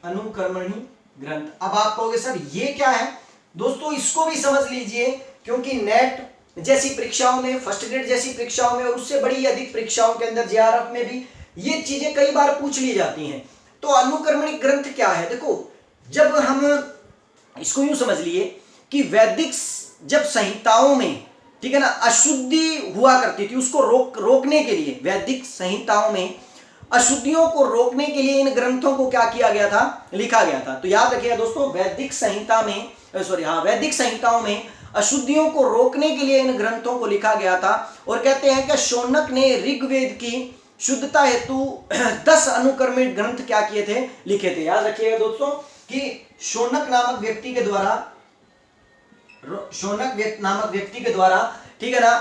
अनुकर्मणी ग्रंथ। अब आप कहोगे सर ये क्या है, दोस्तों इसको भी समझ लीजिए, क्योंकि नेट जैसी परीक्षाओं में, फर्स्ट ग्रेड जैसी परीक्षाओं में और उससे बड़ी अधिक परीक्षाओं के अंदर जेआरएफ में भी ये चीजें कई बार पूछ ली जाती हैं। तो अनुकर्मणिक ग्रंथ क्या है, देखो जब हम इसको यूं समझ लिए कि वैदिक जब संहिताओं में, ठीक है ना, अशुद्धि हुआ करती थी, उसको रोकने के लिए वैदिक संहिताओं में अशुद्धियों को रोकने के लिए इन ग्रंथों को क्या किया गया था, लिखा गया था। तो याद रखिएगा दोस्तों वैदिक संहिता में, वैदिक संहिताओं में अशुद्धियों को रोकने के लिए इन ग्रंथों को लिखा गया था। और कहते हैं कि शौनक ने ऋग्वेद की शुद्धता हेतु 10 अनुकर्मित ग्रंथ क्या किए थे, लिखे थे। याद रखिएगा दोस्तों कि शौनक नामक व्यक्ति के द्वारा, ठीक है ना,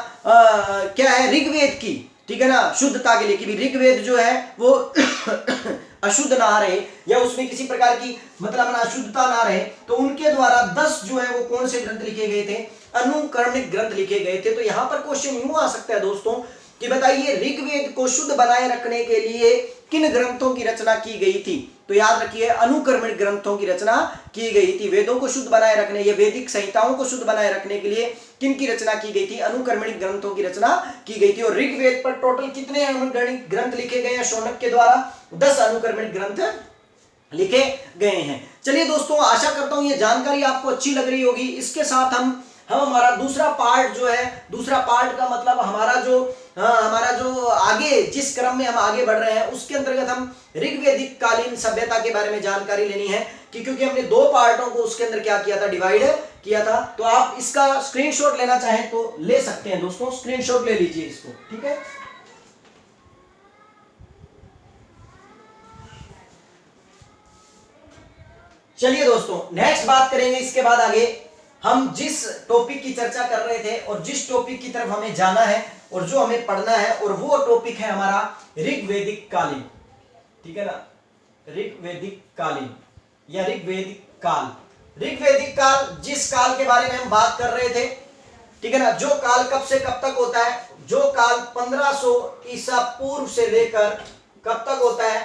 क्या है, ऋग्वेद की, ठीक है ना, शुद्धता के लिए कि ऋग्वेद जो है वो अशुद्ध ना रहे या उसमें किसी प्रकार की मतलब ना अशुद्धता ना रहे, तो उनके द्वारा 10 जो है वो कौन से ग्रंथ लिखे गए थे, अनुकर्णिक ग्रंथ लिखे गए थे। तो यहां पर क्वेश्चन यूं आ सकता है दोस्तों कि बताइए ऋग्वेद को शुद्ध बनाए रखने के लिए किन ग्रंथों की रचना की गई थी। तो याद रखिए अनुकर्मणिक ग्रंथों की रचना की गई थी। वेदों को शुद्ध बनाए रखने, ये वैदिक संहिताओं को शुद्ध बनाए रखने के लिए किन की रचना की गई थी, अनुकर्मणिक ग्रंथों की रचना की गई थी। और ऋग्वेद पर टोटल कितने अनुकर्मणिक ग्रंथ लिखे गए हैं शौनक के द्वारा, 10 अनुकर्मणिक ग्रंथ लिखे गए हैं। चलिए दोस्तों आशा करता हूं ये जानकारी आपको अच्छी लग रही होगी। इसके साथ हम हमारा दूसरा पार्ट जो है, दूसरा पार्ट का मतलब हमारा जो आगे जिस क्रम में हम आगे बढ़ रहे हैं उसके अंतर्गत हम ऋग्वैदिक कालीन सभ्यता के बारे में जानकारी लेनी है कि क्योंकि हमने 2 पार्टों को उसके अंदर क्या किया था, डिवाइड किया था। तो आप इसका स्क्रीनशॉट लेना चाहें तो ले सकते हैं दोस्तों, स्क्रीनशॉट ले लीजिए इसको, ठीक है। चलिए दोस्तों नेक्स्ट बात करेंगे इसके बाद आगे। हम जिस टॉपिक की चर्चा कर रहे थे और जिस टॉपिक की तरफ हमें जाना है और जो हमें पढ़ना है और वो टॉपिक है हमारा ऋग्वैदिक कालीन, ठीक है ना, ऋग्वैदिक कालीन या ऋग्वैदिक काल। ऋग्वैदिक काल जिस काल के बारे में हम बात कर रहे थे, ठीक है ना, जो काल कब से कब तक होता है, जो काल 1500 ईसा पूर्व से लेकर कब तक होता है,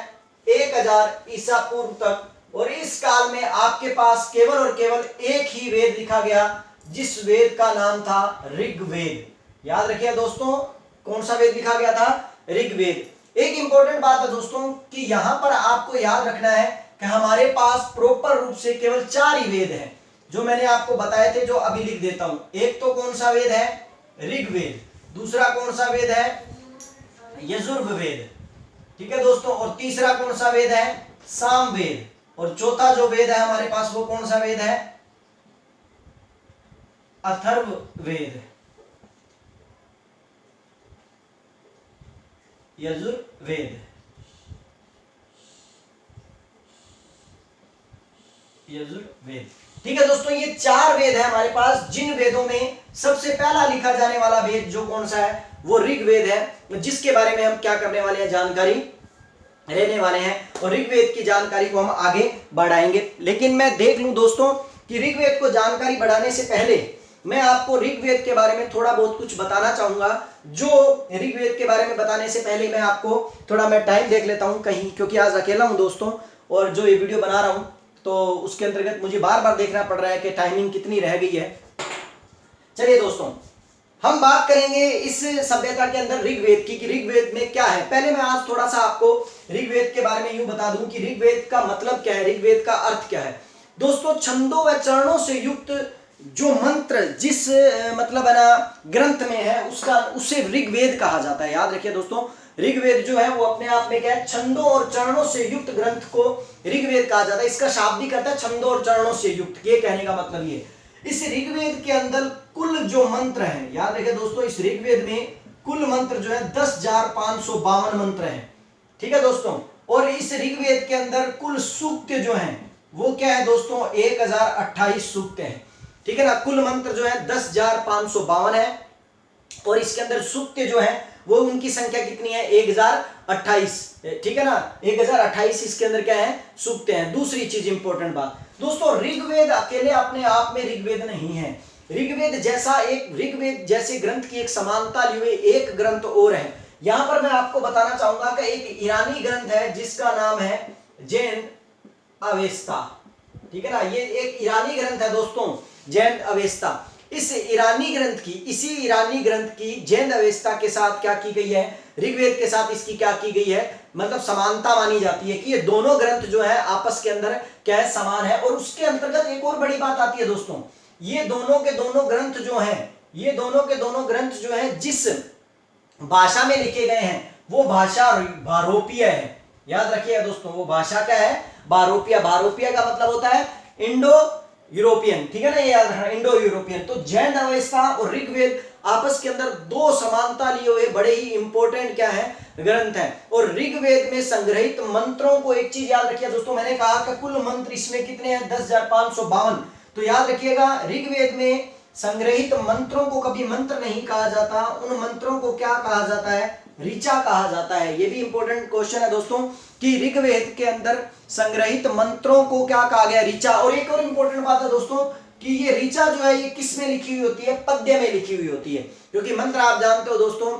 1000 ईसा पूर्व तक। और इस काल में आपके पास केवल और केवल एक ही वेद लिखा गया, जिस वेद का नाम था ऋग्वेद। याद रखिए दोस्तों, कौन सा वेद लिखा गया था, ऋग्वेद। एक इंपॉर्टेंट बात है दोस्तों कि यहां पर आपको याद रखना है कि हमारे पास प्रॉपर रूप से केवल 4 ही वेद हैं, जो मैंने आपको बताए थे, जो अभी लिख देता हूं। एक तो कौन सा वेद है, ऋग्वेद। दूसरा कौन सा वेद है, यजुर्वेद, ठीक है दोस्तों। और तीसरा कौन सा वेद है, सामवेद। और चौथा जो वेद है हमारे पास वो कौन सा वेद है, अथर्ववेद, यजुर्वेद, यजुर्वेद। ठीक है दोस्तों, ये 4 वेद है हमारे पास, जिन वेदों में सबसे पहला लिखा जाने वाला वेद जो कौन सा है, वो ऋग्वेद है, जिसके बारे में हम क्या करने वाले हैं, जानकारी लेने वाले हैं। और ऋग्वेद की जानकारी को हम आगे बढ़ाएंगे। लेकिन मैं देख लूं दोस्तों कि ऋग्वेद को जानकारी बढ़ाने से पहले मैं आपको ऋग्वेद के बारे में थोड़ा बहुत कुछ बताना चाहूंगा। जो ऋग्वेद के बारे में बताने से पहले मैं आपको थोड़ा मैं टाइम देख लेता हूं कहीं, क्योंकि आज अकेला हूं दोस्तों, और जो ये वीडियो बना रहा हूं तो उसके अंतर्गत मुझे बार बार देखना पड़ रहा है कि टाइमिंग कितनी रह गई है। चलिए दोस्तों, हम बात करेंगे इस सभ्यता के अंदर ऋग्वेद की, कि ऋग्वेद में क्या है। पहले मैं आज थोड़ा सा आपको ऋग्वेद के बारे में यूं बता दूं कि ऋग्वेद का मतलब क्या है, ऋग्वेद का अर्थ क्या है। दोस्तों, छंदों व चरणों से युक्त जो मंत्र जिस मतलब है ना ग्रंथ में है, उसे ऋग्वेद कहा जाता है। याद रखिए दोस्तों, ऋग्वेद जो है वो अपने आप में क्या है, छंदों और चरणों से युक्त ग्रंथ को ऋग्वेद कहा जाता है। इसका शाब्दिक अर्थ है छंदों और चरणों से युक्त। ये कहने का मतलब ये, इस ऋग्वेद के अंदर कुल जो मंत्र हैं, याद रखिए दोस्तों, इस ऋग्वेद में कुल मंत्र जो है 10,552 मंत्र हैं, ठीक है दोस्तों। और इस ऋग्वेद के अंदर कुल सूक्त जो हैं वो क्या है दोस्तों, 1028 सूक्त हैं, ठीक है ना। कुल मंत्र जो है 10,552 है, और इसके अंदर सूक्त जो है वो उनकी संख्या कितनी है, 1028, ठीक है ना, 1028 इसके अंदर क्या है, सूक्त हैं। दूसरी चीज इंपॉर्टेंट बात दोस्तों, ऋग्वेद अकेले अपने आप में ऋग्वेद नहीं है। ऋग्वेद जैसे ग्रंथ की एक समानता लिए हुए एक ग्रंथ और है। यहां पर मैं आपको बताना चाहूंगा कि एक ईरानी ग्रंथ है जिसका नाम है जैन अवेस्ता, ठीक है ना। ये एक ईरानी ग्रंथ है दोस्तों, जैन अवेस्ता। इसी ईरानी ग्रंथ की जैन अवेस्ता के साथ क्या की गई है, ऋग्वेद के साथ इसकी क्या की गई है, मतलब समानता मानी जाती है कि ये दोनों ग्रंथ जो है आपस के अंदर क्या है, समान है। और उसके अंतर्गत एक और बड़ी बात आती है दोस्तों, ये दोनों के दोनों ग्रंथ जो है जिस भाषा में लिखे गए हैं वो भाषा भारोपीय है। याद रखिए दोस्तों, वो भाषा क्या है, भारोपीय। भारोपीय का मतलब होता है इंडो यूरोपियन, ठीक है ना, ये याद रखना, इंडो यूरोपियन। तो जैन अवेस्ता और ऋग्वेद आपस के अंदर दो समानता लिए हुए बड़े ही इंपॉर्टेंट क्या है, ग्रंथ है। और ऋग्वेद में संग्रहित मंत्रों को एक चीज याद रखिए दोस्तों, मैंने कहा कि कुल मंत्र इसमें कितने हैं, 10,552। तो याद रखिएगा, ऋग्वेद में संग्रहित मंत्रों को कभी मंत्र नहीं कहा जाता, उन मंत्रों को क्या कहा जाता है, ऋचा कहा जाता है। ये भी इंपॉर्टेंट क्वेश्चन है दोस्तों कि ऋग्वेद के अंदर संग्रहित मंत्रों को क्या कहा गया, ऋचा। और एक और इंपॉर्टेंट बात है दोस्तों कि ये ऋचा जो है ये किस में लिखी हुई होती है, पद्य में लिखी हुई होती है, क्योंकि मंत्र आप जानते हो दोस्तों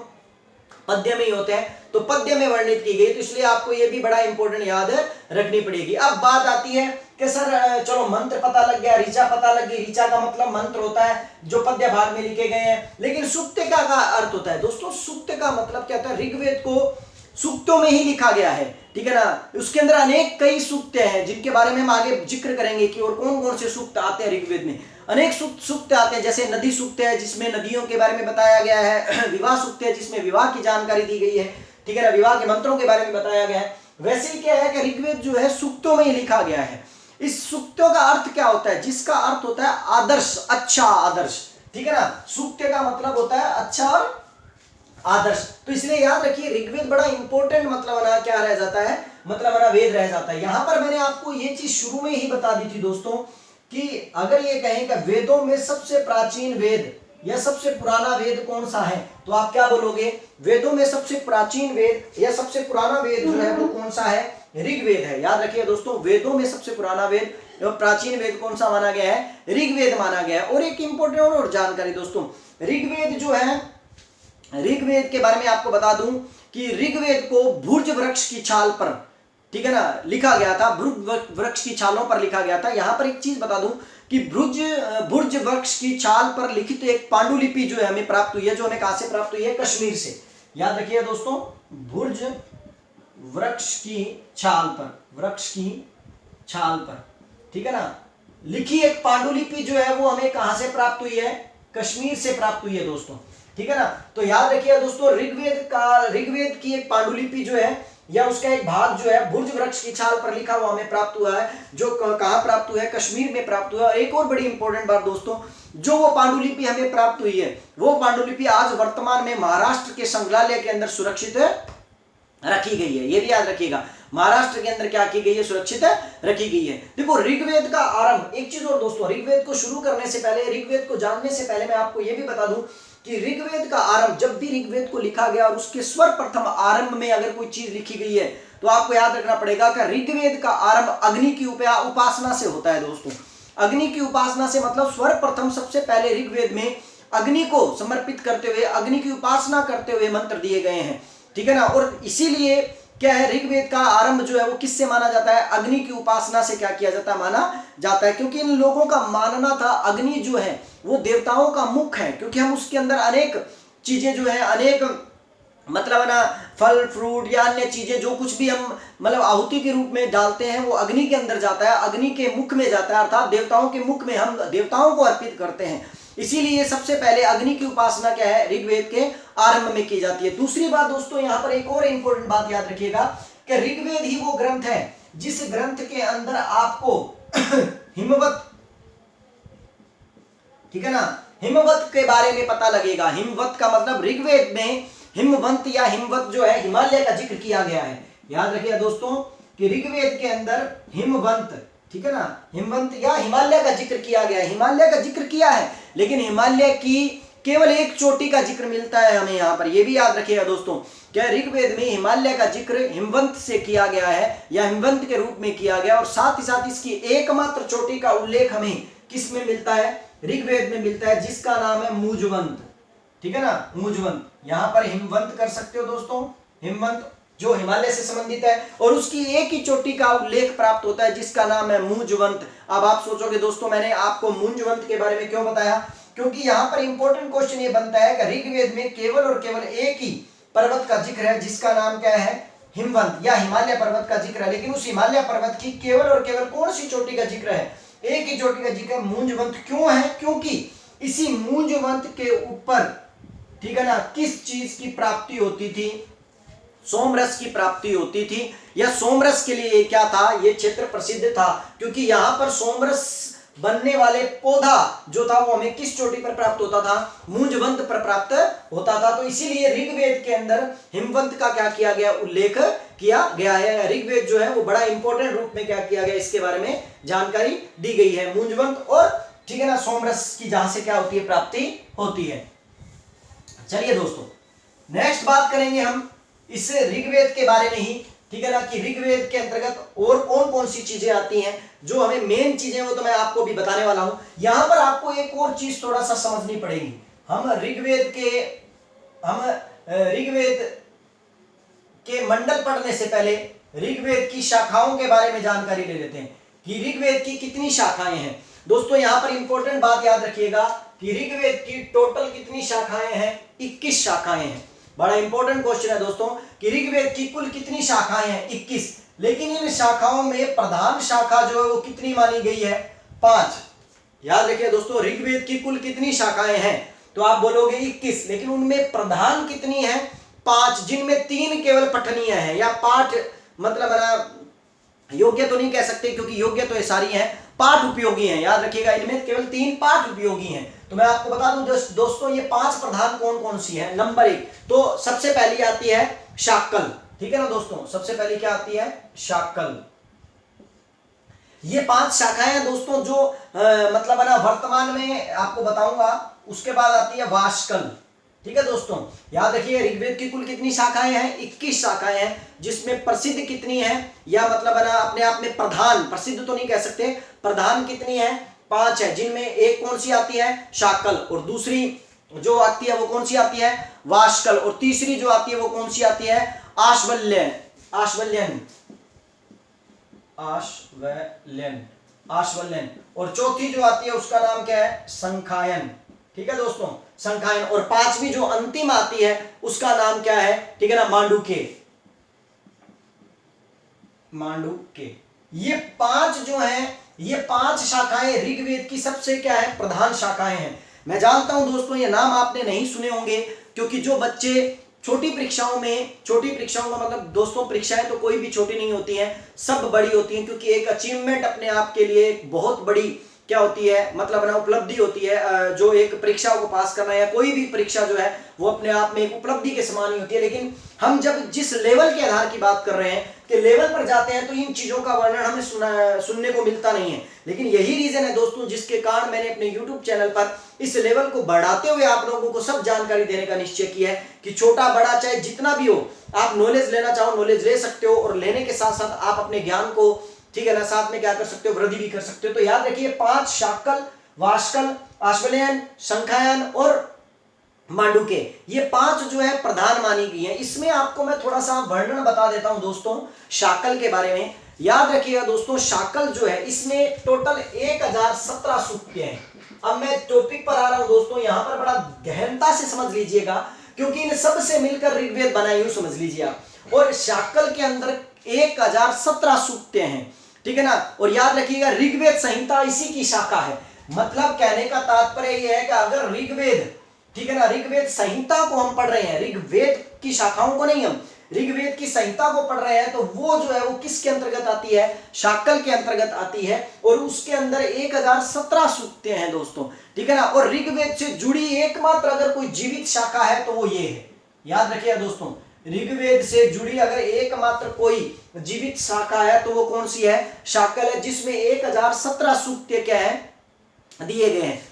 पद्य में ही होते हैं, तो पद्य में वर्णित की गई, तो इसलिए आपको ये भी बड़ा इंपॉर्टेंट याद रखनी पड़ेगी। अब बात आती है कि सर चलो मंत्र पता लग गया, ऋचा पता लग गई, ऋचा का मतलब मंत्र होता है जो पद्य भाग में लिखे गए हैं, लेकिन सूक्त का अर्थ होता है दोस्तों, सूक्त का मतलब क्या होता है, ऋग्वेद को सूक्तों में ही लिखा गया है, ठीक है ना। उसके अंदर अनेक कई सूक्त हैं जिनके बारे में हम आगे जिक्र करेंगे कि और कौन कौन से सूक्त आते हैं ऋग्वेद में। अनेक सूक्त आते हैं, जैसे नदी सूक्त है जिसमें नदियों के बारे में बताया गया है, विवाह सूक्त है जिसमें विवाह की जानकारी दी गई है, ठीक है ना, विवाह के मंत्रों के बारे में बताया गया है। वैसे ही क्या है कि ऋग्वेद जो है सूक्तों में ही लिखा गया है। इस सूक्तों का अर्थ क्या होता है, जिसका अर्थ होता है आदर्श, अच्छा आदर्श, ठीक है ना। सूक्त का मतलब होता है अच्छा और आदर्श। तो इसलिए याद रखिए ऋग्वेद बड़ा इंपॉर्टेंट मतलब बना क्या रह जाता है, मतलब बना वेद रह जाता है। यहां पर मैंने आपको ये चीज शुरू में ही बता दी थी दोस्तों कि अगर ये कहें कि वेदों में सबसे प्राचीन वेद या सबसे पुराना वेद कौन सा है? तो आप क्या बोलोगे? वेदों में सबसे प्राचीन वेद या सबसे पुराना वेद जो है वो कौन सा है? ऋग्वेद है। याद रखिए दोस्तों, वेदों में सबसे पुराना वेद एवं प्राचीन वेद कौन सा माना गया है? ऋग्वेद माना गया है। और एक इंपॉर्टेंट और जानकारी दोस्तों, ऋग्वेद जो है, ऋग्वेद के बारे में आपको बता दूं कि ऋग्वेद को भुर्ज वृक्ष की छाल पर, ठीक है ना, लिखा गया था। भुर्ज वृक्ष की छालों पर लिखा गया था। यहां पर एक चीज बता दूं कि भुर्ज वृक्ष की छाल पर लिखित एक पांडुलिपि जो है हमें प्राप्त हुई है, जो हमें कहां से प्राप्त हुई है? कश्मीर से। याद रखिए दोस्तों, भुर्ज वृक्ष की छाल पर, वृक्ष की छाल पर, ठीक है ना, लिखी एक पांडुलिपि जो है वो हमें कहां से प्राप्त हुई है? कश्मीर से प्राप्त हुई है दोस्तों, ठीक है ना। तो याद रखिए दोस्तों, ऋग्वेद की एक पांडुलिपि जो है या उसका एक भाग जो है भुर्ज वृक्ष की छाल पर लिखा हुआ हमें प्राप्त हुआ है, जो कहां प्राप्त हुआ है? कश्मीर में प्राप्त हुआ है। एक और बड़ी इंपॉर्टेंट बात दोस्तों, जो वो पांडुलिपि हमें प्राप्त हुई है, वो पांडुलिपि आज वर्तमान में महाराष्ट्र के संग्रहालय के अंदर सुरक्षित रखी गई है। ये भी याद रखिएगा, महाराष्ट्र के अंदर क्या की गई है? सुरक्षित रखी गई है। देखो ऋग्वेद का आरंभ, एक चीज और दोस्तों, ऋग्वेद को शुरू करने से पहले, ऋग्वेद को जानने से पहले मैं आपको यह भी बता दूं कि ऋग्वेद का आरंभ, जब भी ऋग्वेद को लिखा गया और उसके सर्वप्रथम आरंभ में अगर कोई चीज लिखी गई है तो आपको याद रखना पड़ेगा कि ऋग्वेद का आरंभ अग्नि की उपासना से होता है दोस्तों। अग्नि की उपासना से मतलब सर्वप्रथम सबसे पहले ऋग्वेद में अग्नि को समर्पित करते हुए, अग्नि की उपासना करते हुए मंत्र दिए गए हैं, ठीक है ना। और इसीलिए क्या है, ऋग्वेद का आरंभ जो है वो किससे माना जाता है? अग्नि की उपासना से क्या किया जाता है? माना जाता है। क्योंकि इन लोगों का मानना था अग्नि जो है वो देवताओं का मुख है, क्योंकि हम उसके अंदर अनेक चीजें जो है, अनेक मतलब ना फल फ्रूट या अन्य चीजें जो कुछ भी हम मतलब आहुति के रूप में डालते हैं वो अग्नि के अंदर जाता है, अग्नि के मुख में जाता है, अर्थात देवताओं के मुख में हम देवताओं को अर्पित करते हैं। इसीलिए सबसे पहले अग्नि की उपासना क्या है? ऋग्वेद के आरंभ में की जाती है। दूसरी बात दोस्तों, यहाँ पर एक और इंपॉर्टेंट बात याद रखिएगा कि ऋग्वेद ही वो ग्रंथ है जिस ग्रंथ के अंदर आपको हिमवत, ठीक है ना, हिमवत के बारे में पता लगेगा। हिमवत का मतलब ऋग्वेद में हिमवंत या हिमवत जो है हिमालय का जिक्र किया गया है। याद रखिए दोस्तों कि ऋग्वेद के अंदर हिमवंत, ठीक है ना, हिमवंत या हिमालय का जिक्र किया गया है। हिमालय का जिक्र किया है, लेकिन हिमालय की केवल एक चोटी का जिक्र मिलता है हमें यहाँ पर। यह भी याद रखिएगा दोस्तों, क्या ऋग्वेद में हिमालय का जिक्र हिमवंत से किया गया है या हिमवंत के रूप में किया गया, और साथ ही साथ इसकी एकमात्र चोटी का उल्लेख हमें किस में मिलता है? ऋग्वेद में मिलता है, जिसका नाम है मुजवंत, ठीक है ना, मुजवंत। यहां पर हिमवंत कर सकते हो दोस्तों, हिमवंत जो हिमालय से संबंधित है, और उसकी एक ही चोटी का उल्लेख प्राप्त होता है जिसका नाम है मुंजवंत। अब आप सोचोगे दोस्तों मैंने आपको मुंजवंत के बारे में क्यों बताया? क्योंकि यहां पर इंपॉर्टेंट क्वेश्चन ये बनता है कि ऋग्वेद में केवल और केवल एक ही पर्वत का जिक्र है जिसका नाम क्या है? हिमवंत या हिमालय पर्वत का जिक्र है, लेकिन उस हिमालय पर्वत की केवल और केवल कौन सी चोटी का जिक्र है? एक ही चोटी का जिक्र मुंजवंत। क्यों है? क्योंकि इसी मुंजवंत के ऊपर, ठीक है ना, किस चीज की प्राप्ति होती थी? सोमरस की प्राप्ति होती थी, या सोमरस के लिए क्या था? ये क्षेत्र प्रसिद्ध था क्योंकि यहां पर सोमरस बनने वाले पौधा जो था वो हमें किस चोटी पर प्राप्त होता था? मुंजवंत पर प्राप्त होता था। तो इसीलिए ऋग्वेद के अंदर हिमवंत का क्या किया गया? उल्लेख किया गया है। ऋग्वेद जो है वो बड़ा इंपॉर्टेंट रूप में क्या किया गया? इसके बारे में जानकारी दी गई है, मुंजवंत और, ठीक है ना, सोमरस की जहां से क्या होती है? प्राप्ति होती है। चलिए दोस्तों, नेक्स्ट बात करेंगे हम इस ऋग्वेद के बारे में ही, ठीक है ना, कि ऋग्वेद के अंतर्गत और कौन कौन सी चीजें आती हैं, जो हमें मेन चीजें वो तो मैं आपको भी बताने वाला हूं। यहां पर आपको एक और चीज थोड़ा सा समझनी पड़ेगी। हम ऋग्वेद के मंडल पढ़ने से पहले ऋग्वेद की शाखाओं के बारे में जानकारी ले लेते हैं कि ऋग्वेद की कितनी शाखाएं हैं। दोस्तों यहां पर इंपॉर्टेंट बात याद रखिएगा कि ऋग्वेद की टोटल कितनी शाखाएं हैं? 21 शाखाएं हैं। बड़ा इंपॉर्टेंट क्वेश्चन है दोस्तों कि ऋग्वेद की कुल कितनी शाखाएं हैं? 21। लेकिन इन शाखाओं में प्रधान शाखा जो है वो कितनी मानी गई है? 5। याद रखिए दोस्तों, ऋग्वेद की कुल कितनी शाखाएं हैं? तो आप बोलोगे 21, लेकिन उनमें प्रधान कितनी है? 5, जिनमें 3 केवल पठनीय है या पाठ मतलब योग्य तो नहीं कह सकते क्योंकि योग्य तो ये सारी हैं, पाठ उपयोगी हैं। याद रखिएगा, इनमें केवल 3 पाठ उपयोगी हैं। तो मैं आपको बता दूं दोस्तों ये 5 प्रधान कौन कौन सी है। नंबर 1 तो सबसे पहली आती है शाक्कल, ठीक है ना दोस्तों, सबसे पहली क्या आती है? शाक्कल। ये 5 शाखाएं हैं दोस्तों जो मतलब वर्तमान में आपको बताऊंगा उसके बाद आती है वाष्कल। ठीक है दोस्तों, याद रखिए ऋग्वेद की कुल कितनी शाखाएं हैं, 21 शाखाएं हैं, जिसमें प्रसिद्ध कितनी है, या मतलब है ना अपने आप में प्रधान, प्रसिद्ध तो नहीं कह सकते, प्रधान कितनी है, 5 है, जिनमें एक कौन सी आती है, शाकल, और दूसरी जो आती है वो कौन सी आती है, वाष्कल, और तीसरी जो आती है वो कौन सी आती है, आश्वल्यन, आश्वल्यन, आश्वल्यन, आश्वल्यन, और चौथी जो आती है उसका नाम क्या है, संखायन। ठीक है दोस्तों, संखायन, और पांचवी जो अंतिम आती है उसका नाम क्या है, ठीक है ना, मांडुक्य, मांडुक्य। ये 5 जो है, ये 5 शाखाएं ऋग्वेद की सबसे क्या है, प्रधान शाखाएं हैं। मैं जानता हूं दोस्तों ये नाम आपने नहीं सुने होंगे, क्योंकि जो बच्चे छोटी परीक्षाओं का मतलब दोस्तों परीक्षाएं तो कोई भी छोटी नहीं होती हैं, सब बड़ी होती हैं, क्योंकि एक अचीवमेंट अपने आप के लिए एक बहुत बड़ी क्या होती है, मतलब ना उपलब्धि होती है। जो एक परीक्षाओं को पास करना या कोई भी परीक्षा जो है वो अपने आप में एक उपलब्धि के समान ही होती है। लेकिन हम जब जिस लेवल के आधार की बात कर रहे हैं कि लेवल पर जाते हैं तो इन चीजों का वर्णन हमें सुनने को मिलता नहीं है। लेकिन यही रीजन है दोस्तों जिसके कारण मैंने अपने यूट्यूब चैनल पर इस लेवल को बढ़ाते हुए आप लोगों को सब जानकारी देने का निश्चय किया है कि छोटा बड़ा चाहे जितना भी हो, आप नॉलेज लेना चाहो नॉलेज ले सकते हो, और लेने के साथ साथ आप अपने ज्ञान को, ठीक है ना, साथ में क्या कर सकते हो, वृद्धि भी कर सकते हो। तो याद रखिए 5 शाकल, वाष्कल, आश्वल्यन, संखायन और मांडुक्य, ये 5 जो है प्रधान मानी गई है। इसमें आपको मैं थोड़ा सा वर्णन बता देता हूं दोस्तों शाकल के बारे में। याद रखिएगा दोस्तों शाकल जो है इसमें टोटल 1017 सूक्तें हैं। अब मैं टॉपिक पर आ रहा हूं दोस्तों, यहां पर बड़ा गहनता से समझ लीजिएगा, क्योंकि इन सब से मिलकर ऋग्वेद बना, यूं समझ लीजिए आप। और शाकल के अंदर 1017 सूक्तें हैं, ठीक है ना। और याद रखिएगा ऋग्वेद संहिता इसी की शाखा है। मतलब कहने का तात्पर्य यह है कि अगर ऋग्वेद, ठीक है ना, ऋग्वेद संहिता को हम पढ़ रहे हैं, ऋग्वेद की शाखाओं को नहीं, हम ऋग्वेद की संहिता को पढ़ रहे हैं, तो वो जो है वो किसके अंतर्गत आती है, शाकल के अंतर्गत आती है। और उसके अंदर 1017 सूक्तें हैं दोस्तों, ठीक है ना। और ऋग्वेद से जुड़ी एकमात्र अगर कोई जीवित शाखा है तो वो ये है। याद रखिएगा दोस्तों, ऋग्वेद से जुड़ी अगर एकमात्र कोई जीवित शाखा है तो वो कौन सी है, शाकल है, जिसमें 1017 सूक्तें क्या है, दिए गए हैं।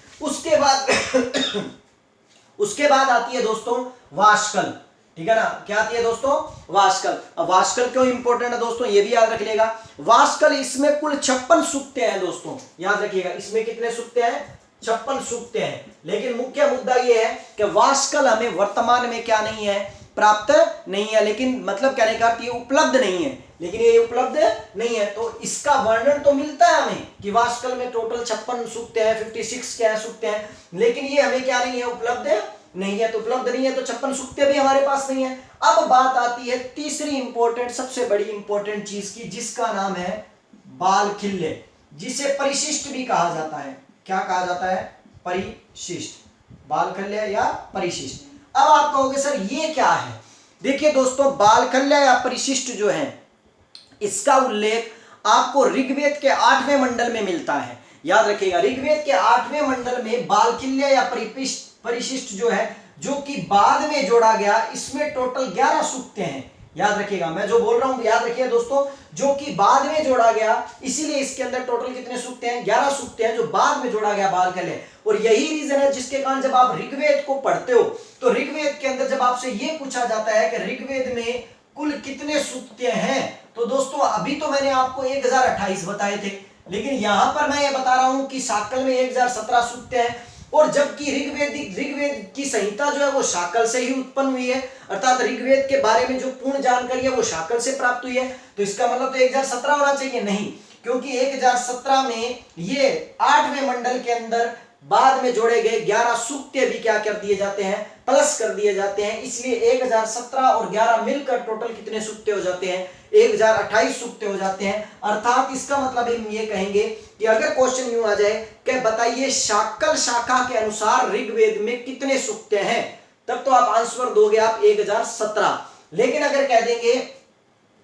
उसके बाद आती है दोस्तों वाष्कल, ठीक है ना। क्या आती है दोस्तों, वाष्कल। अब वाष्कल क्यों इंपॉर्टेंट है दोस्तों, ये भी याद रख लेगा। वाष्कल, इसमें कुल 56 सूक्तें हैं दोस्तों, याद रखिएगा। इसमें कितने सूक्तें हैं, 56 सूक्तें हैं। लेकिन मुख्य मुद्दा ये है कि वाष्कल हमें वर्तमान में क्या नहीं है, प्राप्त नहीं है। लेकिन मतलब कहने का अर्थ ये उपलब्ध नहीं है, लेकिन ये उपलब्ध नहीं है। तो इसका वर्णन तो मिलता है हमें कि वाष्कल में टोटल 56 सूक्तें हैं, 56 क्या है सूक्तें हैं, लेकिन ये हमें क्या नहीं है, उपलब्ध नहीं है। तो उपलब्ध नहीं है तो 56 सूक्तें भी हमारे पास नहीं है। अब बात आती है तीसरी इंपॉर्टेंट, सबसे बड़ी इंपॉर्टेंट चीज की, जिसका नाम है बालखिल्य, जिसे परिशिष्ट भी कहा जाता है। क्या कहा जाता है, परिशिष्ट, बालखिल्य या परिशिष्ट। अब आप कहोगे सर ये क्या है। देखिए दोस्तों, बालखिल्य या परिशिष्ट जो है इसका उल्लेख आपको ऋग्वेद के 8वें मंडल में मिलता है। याद रखिएगा, ऋग्वेद के 8वें मंडल में बालखिल्य या परिशिष्ट जो है, जो कि बाद में जोड़ा गया, इसमें टोटल 11 सूक्तें हैं। याद रखिएगा, मैं जो बोल रहा हूं याद रखिए दोस्तों, जो कि बाद में जोड़ा गया, इसीलिए इसके अंदर टोटल कितने सूक्तें हैं, 11 सूक्तें हैं, जो बाद में जोड़ा गया बालखिल्य। और यही रीजन है जिसके कारण जब आप ऋग्वेद को पढ़ते हो तो ऋग्वेद के अंदर जब आपसे यह पूछा जाता है कि ऋग्वेद में कुल कितने सूक्तें हैं, तो दोस्तों अभी तो मैंने आपको 1028 बताए थे, लेकिन यहां पर मैं ये बता रहा हूं कि शाकल में 1017 सूक्तें हैं। और जबकि ऋग्वेद की संहिता जो है वो शाकल से ही उत्पन्न हुई है, अर्थात ऋग्वेद के बारे में जो पूर्ण जानकारी है वो शाकल से प्राप्त हुई है। तो इसका मतलब तो 1017 होना चाहिए, नहीं, क्योंकि 1017 में ये 8वें मंडल के अंदर बाद में जोड़े गए 11 सूक्तें भी क्या कर दिए जाते हैं, प्लस कर दिए जाते हैं। इसलिए 1017 और 11 मिलकर टोटल कितने सूक्तें हो जाते हैं, 1028 सूक्तें हो जाते हैं। अर्थात इसका मतलब हम ये कहेंगे कि अगर क्वेश्चन यूं आ जाए कि बताइए शाकल शाखा के अनुसार ऋग्वेद में कितने सूक्तें हैं, तब तो आप आंसर दोगे आप 1017। लेकिन अगर कह देंगे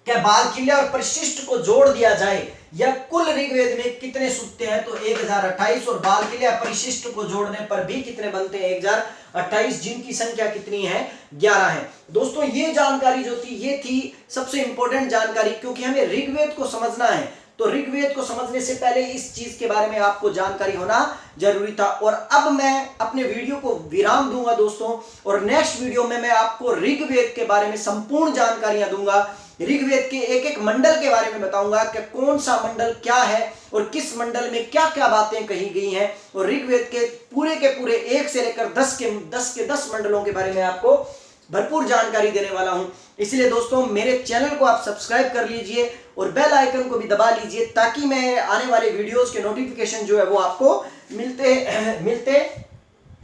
कि बालखिल्य और परिशिष्ट को जोड़ दिया जाए या कुल ऋग्वेद में कितने सूक्तें हैं, तो 1028, और बालखिल्य परिशिष्ट को जोड़ने पर भी कितने बनते हैं, 1028, जिनकी संख्या कितनी है, 11 है। दोस्तों ये जानकारी जो थी ये थी सबसे इंपॉर्टेंट जानकारी, क्योंकि हमें ऋग्वेद को समझना है तो ऋग्वेद को समझने से पहले इस चीज के बारे में आपको जानकारी होना जरूरी था। और अब मैं अपने वीडियो को विराम दूंगा दोस्तों, और नेक्स्ट वीडियो में मैं आपको ऋग्वेद के बारे में संपूर्ण जानकारियां दूंगा। ऋग्वेद के एक एक मंडल के बारे में बताऊंगा कि कौन सा मंडल क्या है और किस मंडल में क्या क्या बातें कही गई हैं, और ऋग्वेद के पूरे 1 से लेकर 10 के 10 मंडलों के बारे में आपको भरपूर जानकारी देने वाला हूं। इसलिए दोस्तों मेरे चैनल को आप सब्सक्राइब कर लीजिए और बेल आइकन को भी दबा लीजिए, ताकि मैं आने वाले वीडियोस के नोटिफिकेशन जो है वो आपको मिलते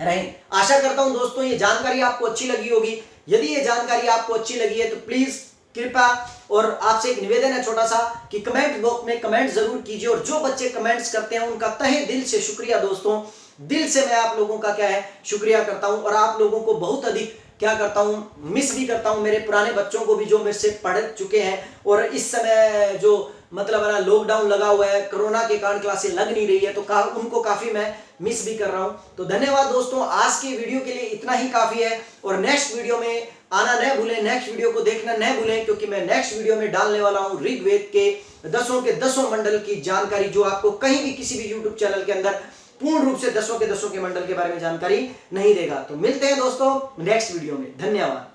रहें। आशा करता हूं दोस्तों ये जानकारी आपको अच्छी लगी होगी। यदि ये जानकारी आपको अच्छी लगी है तो प्लीज कृपया और आपसे एक निवेदन है छोटा सा कि कमेंट बॉक्स में कमेंट जरूर कीजिए, और जो बच्चे कमेंट्स करते हैं उनका तहे दिल से शुक्रिया दोस्तों। दिल से मैं आप लोगों का क्या है शुक्रिया करता हूं, और आप लोगों को बहुत अधिक क्या करता हूं, मिस भी करता हूं, मेरे पुराने बच्चों को भी जो मेरे से पढ़ चुके हैं, और इस समय जो मतलब है ना लॉकडाउन लगा हुआ है, कोरोना के कारण क्लासेस लग नहीं रही है, तो उनको काफी मैं मिस भी कर रहा हूं। तो धन्यवाद दोस्तों, आज की वीडियो के लिए इतना ही काफी है, और नेक्स्ट वीडियो में आना न भूलें, नेक्स्ट वीडियो को देखना न भूलें, क्योंकि मैं नेक्स्ट वीडियो में डालने वाला हूं ऋग्वेद के 10 के 10 मंडल की जानकारी, जो आपको कहीं भी किसी भी यूट्यूब चैनल के अंदर पूर्ण रूप से 10 के 10 के मंडल के बारे में जानकारी नहीं देगा। तो मिलते हैं दोस्तों नेक्स्ट वीडियो में। धन्यवाद।